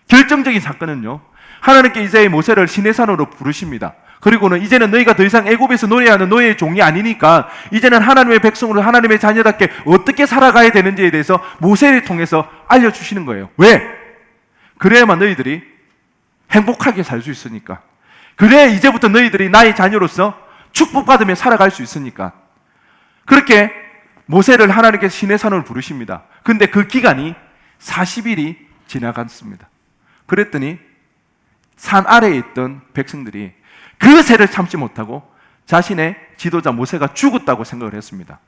결정적인 사건은요, 하나님께 이제 모세를 시내산으로 부르십니다. 그리고는 이제는 너희가 더 이상 애굽에서 노예하는 노예의 종이 아니니까 이제는 하나님의 백성으로 하나님의 자녀답게 어떻게 살아가야 되는지에 대해서 모세를 통해서 알려주시는 거예요. 왜? 그래야만 너희들이 행복하게 살 수 있으니까. 그래야 이제부터 너희들이 나의 자녀로서 축복받으며 살아갈 수 있으니까. 그렇게 모세를 하나님께서 시내산으로 부르십니다. 근데 그 기간이 40일이 지나갔습니다. 그랬더니 산 아래에 있던 백성들이 그 세를 참지 못하고 자신의 지도자 모세가 죽었다고 생각을 했습니다.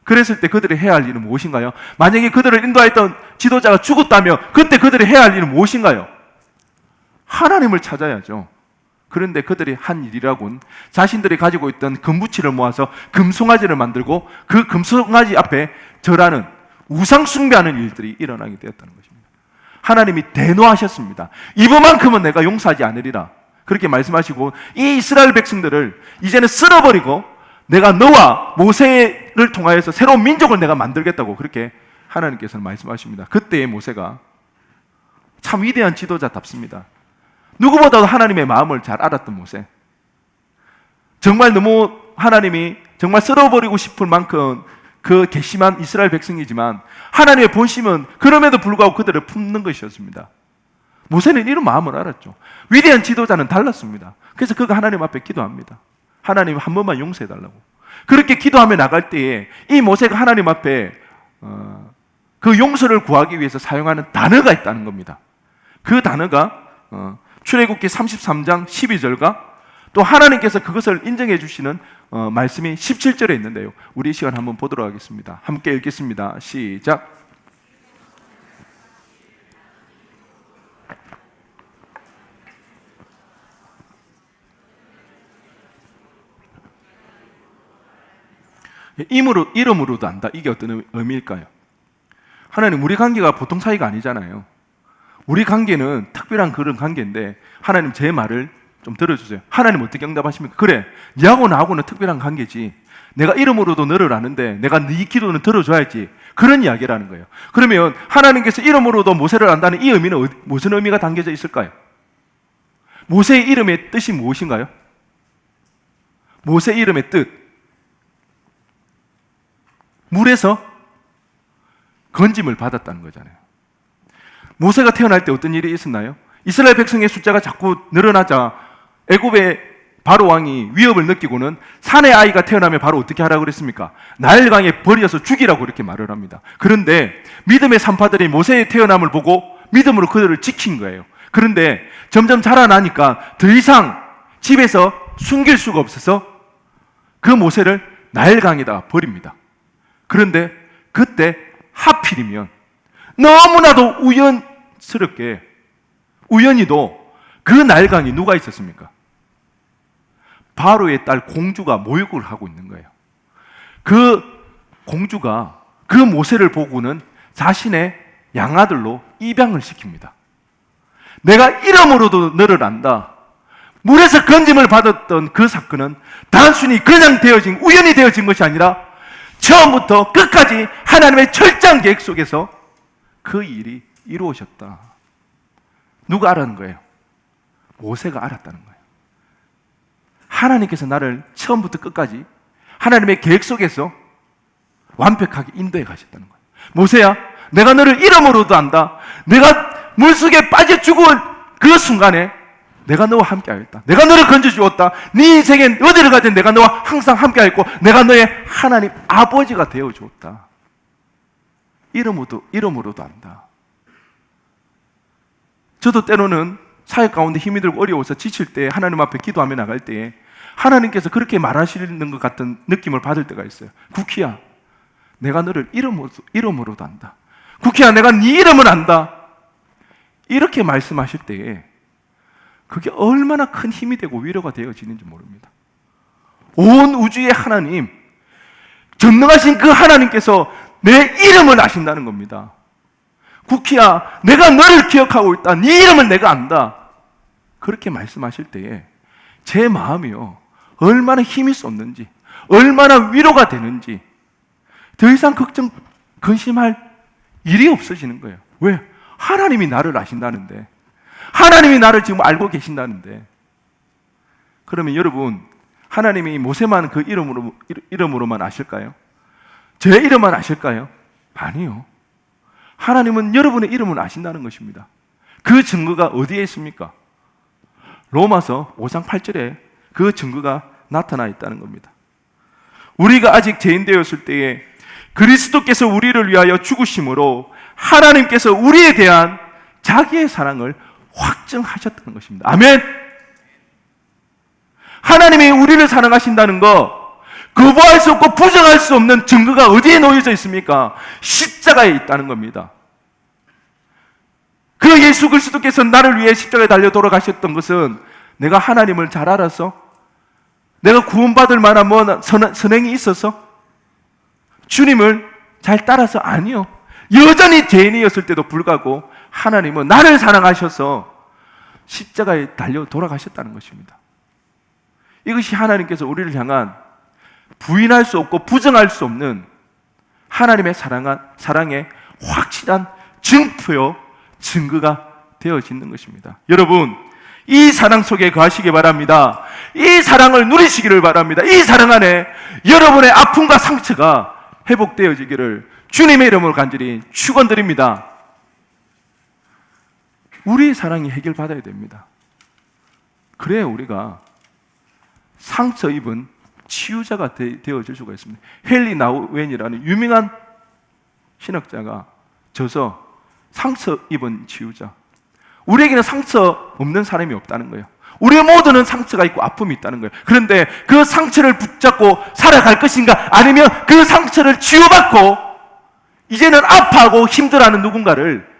그랬을 때 그들이 해야 할 일은 무엇인가요? 만약에 그들을 인도했던 지도자가 죽었다면 그때 그들이 해야 할 일은 무엇인가요? 하나님을 찾아야죠. 그런데 그들이 한 일이라곤 자신들이 가지고 있던 금붙이를 모아서 금송아지를 만들고 그 금송아지 앞에 절하는 우상 숭배하는 일들이 일어나게 되었다는 것입니다. 하나님이 대노하셨습니다. 이번만큼은 내가 용서하지 않으리라 그렇게 말씀하시고, 이 이스라엘 백성들을 이제는 쓸어버리고 내가 너와 모세를 통하여서 새로운 민족을 내가 만들겠다고 그렇게 하나님께서는 말씀하십니다. 그때의 모세가 참 위대한 지도자답습니다. 누구보다도 하나님의 마음을 잘 알았던 모세. 정말 너무 하나님이 정말 쓸어버리고 싶을 만큼 그 괘씸한 이스라엘 백성이지만 하나님의 본심은 그럼에도 불구하고 그들을 품는 것이었습니다. 모세는 이런 마음을 알았죠. 위대한 지도자는 달랐습니다. 그래서 그가 하나님 앞에 기도합니다. 하나님 한 번만 용서해달라고. 그렇게 기도하며 나갈 때에 이 모세가 하나님 앞에 그 용서를 구하기 위해서 사용하는 단어가 있다는 겁니다. 그 단어가 출애굽기 33장 12절과 또 하나님께서 그것을 인정해 주시는 말씀이 17절에 있는데요. 우리 이 시간 한번 보도록 하겠습니다. 함께 읽겠습니다. 시작. 이름으로도 안다. 이게 어떤 의미일까요? 하나님, 우리 관계가 보통 사이가 아니잖아요. 우리 관계는 특별한 그런 관계인데 하나님 제 말을 좀 들어주세요. 하나님 어떻게 응답하십니까? 그래, 너하고 나하고는 특별한 관계지. 내가 이름으로도 너를 아는데 내가 네 기도는 들어줘야지. 그런 이야기라는 거예요. 그러면 하나님께서 이름으로도 모세를 안다는 이 의미는 무슨 의미가 담겨져 있을까요? 모세의 이름의 뜻이 무엇인가요? 모세의 이름의 뜻, 물에서 건짐을 받았다는 거잖아요. 모세가 태어날 때 어떤 일이 있었나요? 이스라엘 백성의 숫자가 자꾸 늘어나자 애굽의 바로 왕이 위협을 느끼고는 산의 아이가 태어나면 바로 어떻게 하라고 그랬습니까? 나일강에 버려서 죽이라고 이렇게 말을 합니다. 그런데 믿음의 산파들이 모세의 태어남을 보고 믿음으로 그들을 지킨 거예요. 그런데 점점 자라나니까 더 이상 집에서 숨길 수가 없어서 그 모세를 나일강에다 버립니다. 그런데 그때 하필이면 너무나도 우연스럽게 우연히도 그 나일강에 누가 있었습니까? 바로의 딸 공주가 모욕을 하고 있는 거예요. 그 공주가 그 모세를 보고는 자신의 양아들로 입양을 시킵니다. 내가 이름으로도 너를 안다. 물에서 건짐을 받았던 그 사건은 단순히 그냥 되어진, 우연히 되어진 것이 아니라 처음부터 끝까지 하나님의 철저한 계획 속에서 그 일이 이루어졌다. 누가 알았는 거예요? 모세가 알았다는 거예요. 하나님께서 나를 처음부터 끝까지 하나님의 계획 속에서 완벽하게 인도해 가셨다는 거예요. 모세야, 내가 너를 이름으로도 안다. 내가 물속에 빠져 죽을 그 순간에 내가 너와 함께 하였다. 내가 너를 건져 주었다. 네 인생에 어디를 가든 내가 너와 항상 함께 하였고 내가 너의 하나님 아버지가 되어 주었다. 이름으로도 안다. 저도 때로는 사역 가운데 힘이 들고 어려워서 지칠 때 하나님 앞에 기도하며 나갈 때 하나님께서 그렇게 말하시는 것 같은 느낌을 받을 때가 있어요. 쿠키야, 내가 너를 이름으로도 안다. 쿠키야, 내가 네 이름을 안다. 이렇게 말씀하실 때에 그게 얼마나 큰 힘이 되고 위로가 되어지는지 모릅니다. 온 우주의 하나님, 전능하신 그 하나님께서 내 이름을 아신다는 겁니다. 쿠키야, 내가 너를 기억하고 있다. 네 이름을 내가 안다. 그렇게 말씀하실 때에 제 마음이요, 얼마나 힘이 쏟는지, 얼마나 위로가 되는지 더 이상 근심할 일이 없어지는 거예요. 왜? 하나님이 나를 아신다는데, 하나님이 나를 지금 알고 계신다는데. 그러면 여러분, 하나님이 모세만 그 이름으로만 아실까요? 제 이름만 아실까요? 아니요. 하나님은 여러분의 이름을 아신다는 것입니다. 그 증거가 어디에 있습니까? 로마서 5장 8절에 그 증거가 나타나 있다는 겁니다. 우리가 아직 죄인 되었을 때에 그리스도께서 우리를 위하여 죽으심으로 하나님께서 우리에 대한 자기의 사랑을 확증하셨다는 것입니다. 아멘! 하나님이 우리를 사랑하신다는 거 거부할 수 없고 부정할 수 없는 증거가 어디에 놓여져 있습니까? 십자가에 있다는 겁니다. 그 예수 그리스도께서 나를 위해 십자가에 달려 돌아가셨던 것은 내가 하나님을 잘 알아서, 내가 구원받을 만한 선행이 있어서, 주님을 잘 따라서, 아니요. 여전히 죄인이었을 때도 불구하고 하나님은 나를 사랑하셔서 십자가에 달려 돌아가셨다는 것입니다. 이것이 하나님께서 우리를 향한 부인할 수 없고 부정할 수 없는 하나님의 사랑의 확실한 증표요, 증거가 되어지는 것입니다. 여러분, 이 사랑 속에 거하시기 바랍니다. 이 사랑을 누리시기를 바랍니다. 이 사랑 안에 여러분의 아픔과 상처가 회복되어지기를 주님의 이름으로 간절히 축원드립니다. 우리의 사랑이 해결받아야 됩니다. 그래야 우리가 상처 입은 치유자가 되어질 수가 있습니다. 헨리 나우웬이라는 유명한 신학자가 저서 상처 입은 치유자. 우리에게는 상처 없는 사람이 없다는 거예요. 우리 모두는 상처가 있고 아픔이 있다는 거예요. 그런데 그 상처를 붙잡고 살아갈 것인가, 아니면 그 상처를 치유받고 이제는 아파하고 힘들어하는 누군가를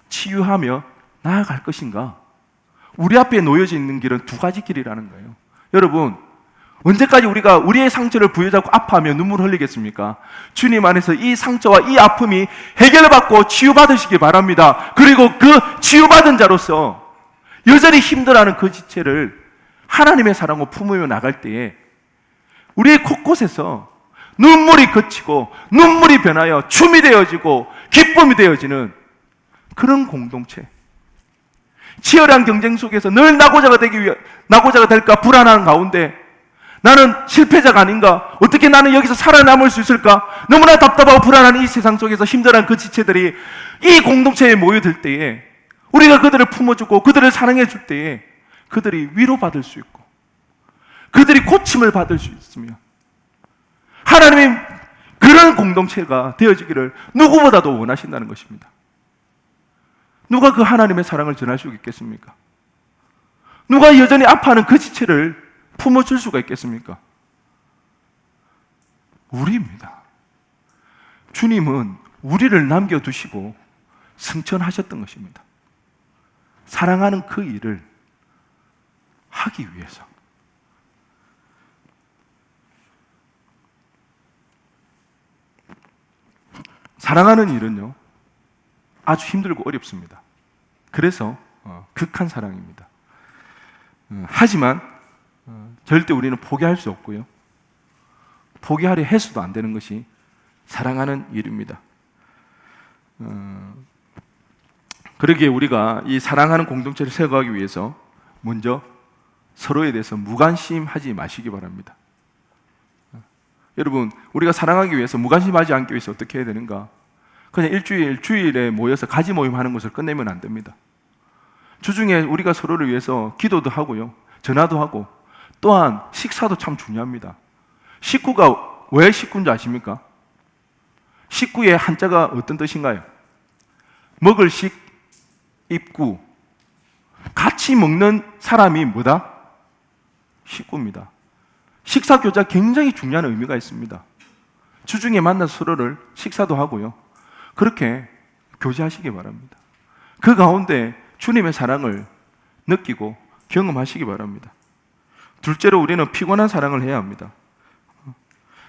치유하며 나아갈 것인가. 우리 앞에 놓여져 있는 길은 두 가지 길이라는 거예요. 여러분, 언제까지 우리가 우리의 상처를 부여잡고 아파하며 눈물을 흘리겠습니까? 주님 안에서 이 상처와 이 아픔이 해결받고 치유받으시기 바랍니다. 그리고 그 치유받은 자로서 여전히 힘들어하는 그 지체를 하나님의 사랑으로 품으며 나갈 때에 우리의 곳곳에서 눈물이 그치고 눈물이 변하여 춤이 되어지고 기쁨이 되어지는 그런 공동체. 치열한 경쟁 속에서 늘 나고자가 될까 불안한 가운데 나는 실패자가 아닌가? 어떻게 나는 여기서 살아남을 수 있을까? 너무나 답답하고 불안한 이 세상 속에서 힘들어하는 그 지체들이 이 공동체에 모여들 때에 우리가 그들을 품어주고 그들을 사랑해 줄 때에 그들이 위로받을 수 있고 그들이 고침을 받을 수 있으며 하나님이 그런 공동체가 되어지기를 누구보다도 원하신다는 것입니다. 누가 그 하나님의 사랑을 전할 수 있겠습니까? 누가 여전히 아파하는 그 지체를 품어줄 수가 있겠습니까? 우리입니다. 주님은 우리를 남겨두시고 승천하셨던 것입니다. 사랑하는 그 일을 하기 위해서. 사랑하는 일은요, 아주 힘들고 어렵습니다. 그래서 극한 사랑입니다. 하지만 절대 우리는 포기할 수 없고요, 포기하려 해서도 안 되는 것이 사랑하는 일입니다. 그러기에 우리가 이 사랑하는 공동체를 세워가기 위해서 먼저 서로에 대해서 무관심하지 마시기 바랍니다. 여러분, 우리가 사랑하기 위해서 무관심하지 않기 위해서 어떻게 해야 되는가? 그냥 주일에 모여서 가지 모임 하는 것을 끝내면 안 됩니다. 주중에 우리가 서로를 위해서 기도도 하고요, 전화도 하고, 또한 식사도 참 중요합니다. 식구가 왜 식구인지 아십니까? 식구의 한자가 어떤 뜻인가요? 먹을 식, 입구. 같이 먹는 사람이 뭐다? 식구입니다. 식사 교제가 굉장히 중요한 의미가 있습니다. 주중에 만나서 서로를 식사도 하고요, 그렇게 교제하시기 바랍니다. 그 가운데 주님의 사랑을 느끼고 경험하시기 바랍니다. 둘째로, 우리는 피곤한 사랑을 해야 합니다.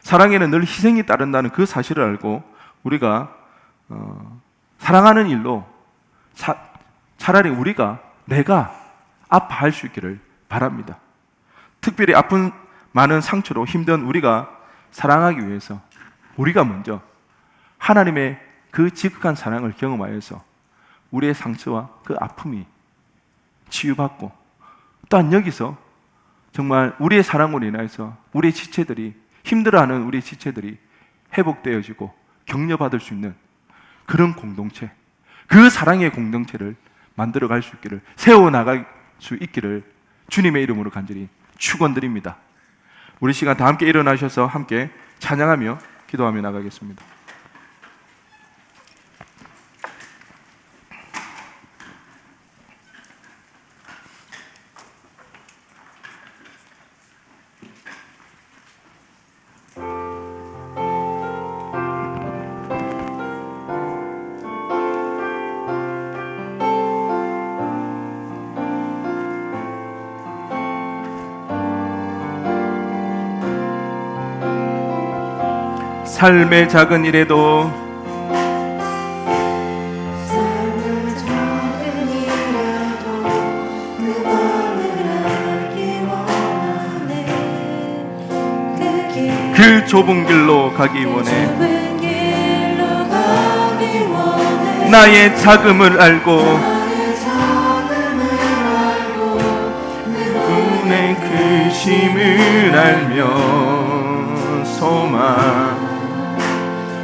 사랑에는 늘 희생이 따른다는 그 사실을 알고 우리가 사랑하는 일로 차라리 내가 아파할 수 있기를 바랍니다. 특별히 아픈 많은 상처로 힘든 우리가 사랑하기 위해서 우리가 먼저 하나님의 그 지극한 사랑을 경험하여서 우리의 상처와 그 아픔이 치유받고, 또한 여기서 정말 우리의 사랑으로 인해서 우리의 지체들이, 힘들어하는 우리의 지체들이 회복되어지고 격려받을 수 있는 그런 공동체, 그 사랑의 공동체를 만들어갈 수 있기를, 세워나갈 수 있기를 주님의 이름으로 간절히 축원드립니다. 우리 시간 다 함께 일어나셔서 함께 찬양하며 기도하며 나가겠습니다. 삶의 작은 일에도 그 좁은 길로 가기 원해. 나의 자금을 알고 그분의 크심을 알며 소망,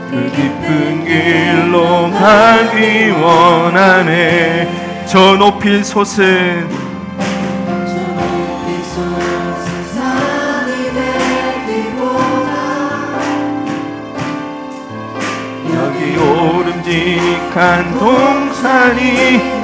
그 깊은 길로 가기 원하네. 저 높이 솟은 산이 되기보다 여기 오름직한 동산이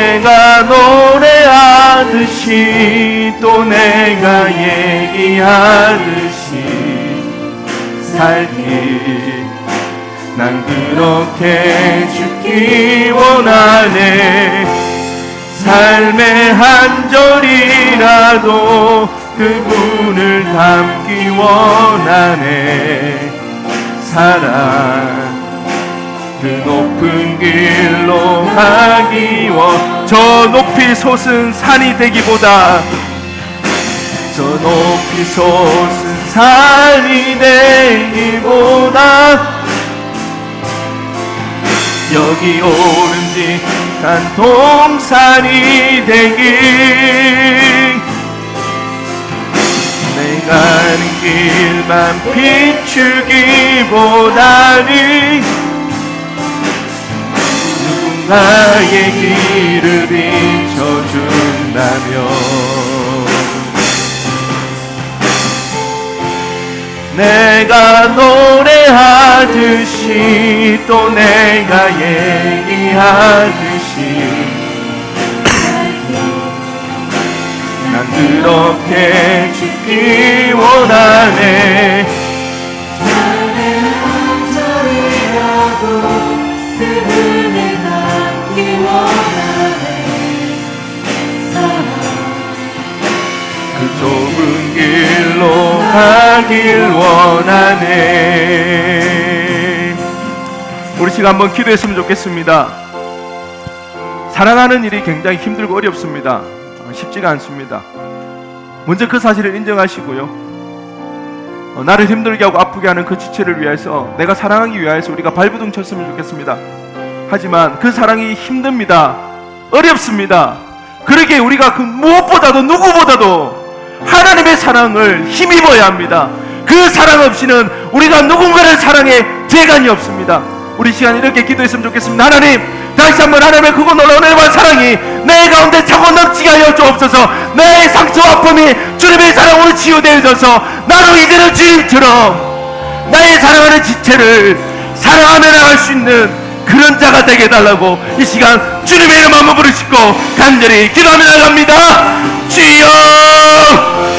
내가 노래하듯이 또 내가 얘기하듯이 살기, 난 그렇게 죽기 원하네. 삶의 한 절이라도 그분을 담기 원하네. 사랑 그 높은 길로 가기 저 높이 솟은 산이 되기보다, 저 높이 솟은 산이 되기보다 여기 오름직한 동산이 되길. 내가 가는 길만 비추기보다는 나의 길을 비춰준다면 내가 노래하듯이 또 내가 얘기하듯이 난 그렇게 죽기 원하네. 삶의 한 절이라도 그분을 닮기 원하네. 사랑 그 좁은 길로 가길 원하네. 우리 시간 한번 기도했으면 좋겠습니다. 사랑하는 일이 굉장히 힘들고 어렵습니다. 쉽지가 않습니다. 먼저 그 사실을 인정하시고요. 나를 힘들게 하고 아프게 하는 그 지체를 위해서, 내가 사랑하기 위해서 우리가 발부둥 쳤으면 좋겠습니다. 하지만 그 사랑이 힘듭니다. 어렵습니다. 그러기에 우리가 그 무엇보다도 누구보다도 하나님의 사랑을 힘입어야 합니다. 그 사랑 없이는 우리가 누군가를 사랑해 재간이 없습니다. 우리 시간 이렇게 기도했으면 좋겠습니다. 하나님, 다시 한번 하나님의 그거 놀라운 은혜와 사랑이 내 가운데 차고 넘치게 하여 주옵소서. 내 상처와 아픔이 주님의 사랑으로 치유되어져서 나로 이제는 주님처럼 나의 사랑하는 지체를 사랑하며 나갈 수 있는 그런 자가 되게 해달라고 이 시간 주님의 이름 한번 부르시고 간절히 기도하며 나갑니다. 주여,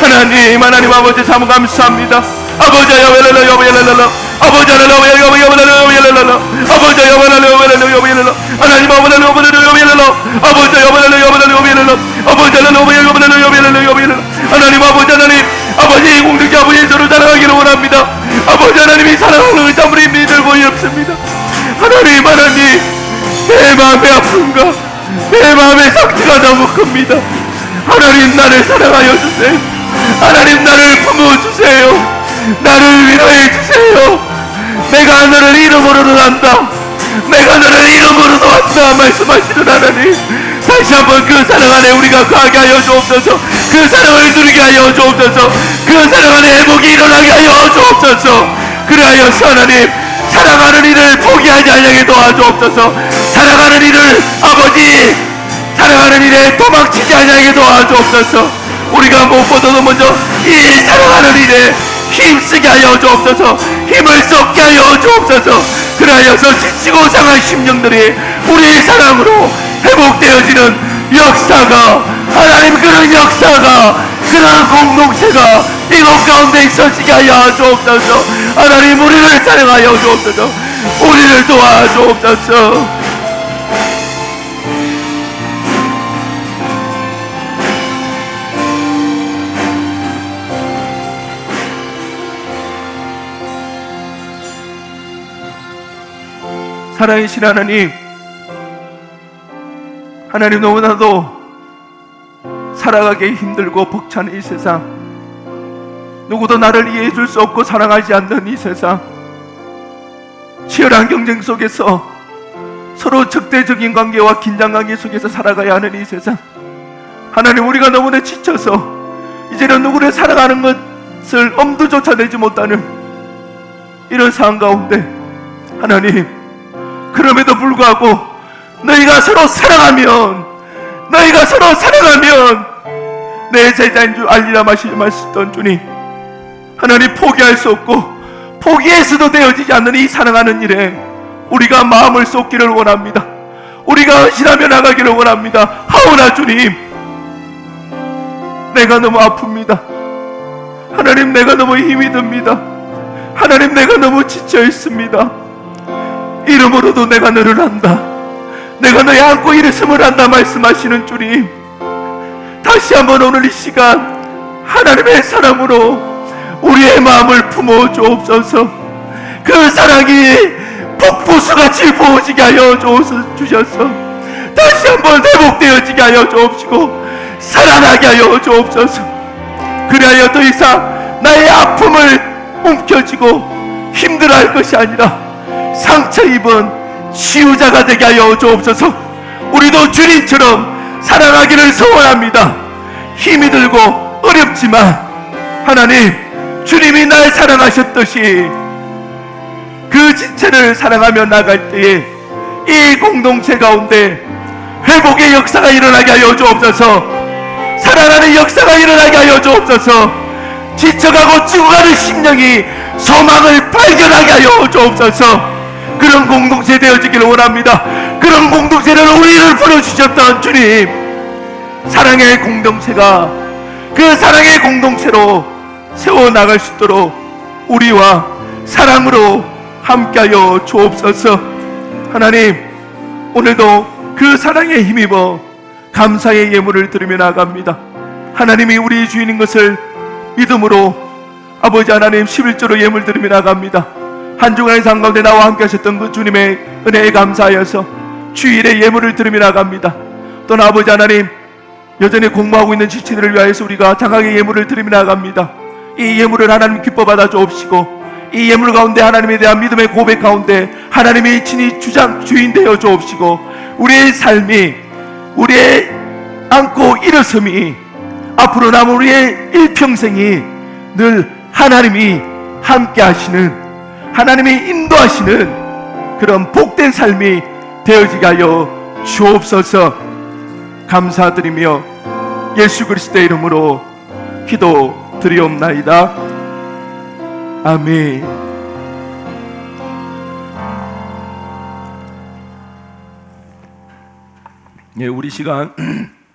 하나님 아버지 참 감사합니다. 아버지 여벨레로 여벨레로 아버지 여벨레로 여벨레로 아버지 여벨레로 여벨레로 하나님 아버지 여벨레로 여벨레로 아버지 여벨레로 여벨레로 여벨레로 아버지 여벨레로 여벨레로 여벨레로 하나님 아버지 공덕이 아버지 서로 사랑하기를 원합니다. 아버지 하나님이 사랑하는 의자 우리 믿을고 없습니다. 하나님 내 마음의 아픔과 내 마음의 상처가 너무 큽니다. 하나님 나를 사랑하여 주세요. 하나님 나를 품어주세요. 나를 위로해 주세요. 내가 너를 이름으로도 안다. 내가 너를 이름으로도 안다 말씀하시는 하나님, 다시 한번 그 사랑 안에 우리가 거하게 하여 주옵소서. 그 사랑을 누리게 하여 주옵소서. 그 사랑 안에 회복이 일어나게 하여 주옵소서. 그래하여서 하나님, 사랑하는 일을 포기하지 않게 도와주옵소서. 사랑하는 일을 아버지, 사랑하는 일에 도망치지 않게 도와주옵소서. 우리가 무엇보다도 먼저 이 사랑하는 일에 힘쓰게 하여 주옵소서. 힘을 쏟게 하여 주옵소서. 그래하여서 지치고 상한 심령들이 우리의 사랑으로 회복되어지는 역사가, 하나님 그런 역사가, 그런 공동체가 이곳 가운데 있어지게 하여 주옵소서. 하나님 우리를 사랑하여 주옵소서. 우리를 도와주옵소서. 살아계신 하나님, 하나님 너무나도 살아가기 힘들고 벅찬 이 세상, 누구도 나를 이해해 줄 수 없고 사랑하지 않는 이 세상, 치열한 경쟁 속에서 서로 적대적인 관계와 긴장 관계 속에서 살아가야 하는 이 세상, 하나님 우리가 너무나 지쳐서 이제는 누구를 사랑하는 것을 엄두조차 내지 못하는 이런 상황 가운데, 하나님 그럼에도 불구하고 너희가 서로 사랑하면 내 제자인 줄 알리라 말씀하셨던 주님, 하나님 포기할 수 없고 포기해서도 되어지지 않는 이 사랑하는 일에 우리가 마음을 쏟기를 원합니다. 우리가 헌신하며 나가기를 원합니다. 하오나 주님, 내가 너무 아픕니다. 하나님 내가 너무 힘이 듭니다. 하나님 내가 너무 지쳐 있습니다. 이름으로도 내가 너를 안다. 내가 너의 안고 일으심을 안다 말씀하시는 주님, 다시 한번 오늘 이 시간 하나님의 사랑으로 우리의 마음을 품어 주옵소서. 그 사랑이 폭포수같이 부어지게 하여 주셔서 다시 한번 회복되어지게 하여 주옵시고 살아나게 하여 주옵소서. 그리하여 더 이상 나의 아픔을 움켜쥐고 힘들어할 것이 아니라 상처 입은 치유자가 되게 하여 주옵소서. 우리도 주님처럼 살아가기를 소원합니다. 힘이 들고 어렵지만 하나님, 주님이 날 사랑하셨듯이 그 지체를 사랑하며 나갈 때에 이 공동체 가운데 회복의 역사가 일어나게 하여 주옵소서. 살아나는 역사가 일어나게 하여 주옵소서. 지쳐가고 죽어가는 심령이 소망을 발견하게 하여 주옵소서. 그런 공동체 되어지기를 원합니다. 그런 공동체를 우리를 불러주셨던 주님, 사랑의 공동체가 그 사랑의 공동체로 세워나갈 수 있도록 우리와 사랑으로 함께하여 주옵소서. 하나님, 오늘도 그 사랑에 힘입어 감사의 예물을 드리며 나갑니다. 하나님이 우리 주인인 것을 믿음으로 아버지 하나님 11조로 예물 드리며 나갑니다. 한 주간의 삶 가운데 나와 함께 하셨던 그 주님의 은혜에 감사하여서 주일에 예물을 드리며 나갑니다. 또 아버지 하나님, 여전히 공부하고 있는 지체들을 위하여서 우리가 장하게 예물을 드리며 나갑니다. 이 예물을 하나님 기뻐 받아 주옵시고, 이 예물 가운데 하나님에 대한 믿음의 고백 가운데 하나님이 친히 주인 되어 주옵시고, 우리의 삶이, 우리의 안고 일어섬이, 앞으로 남은 우리의 일평생이 늘 하나님이 함께 하시는, 하나님이 인도하시는 그런 복된 삶이 되어지게 하여 주옵소서. 감사드리며 예수 그리스도의 이름으로 기도드리옵나이다. 아멘. 예, 우리 시간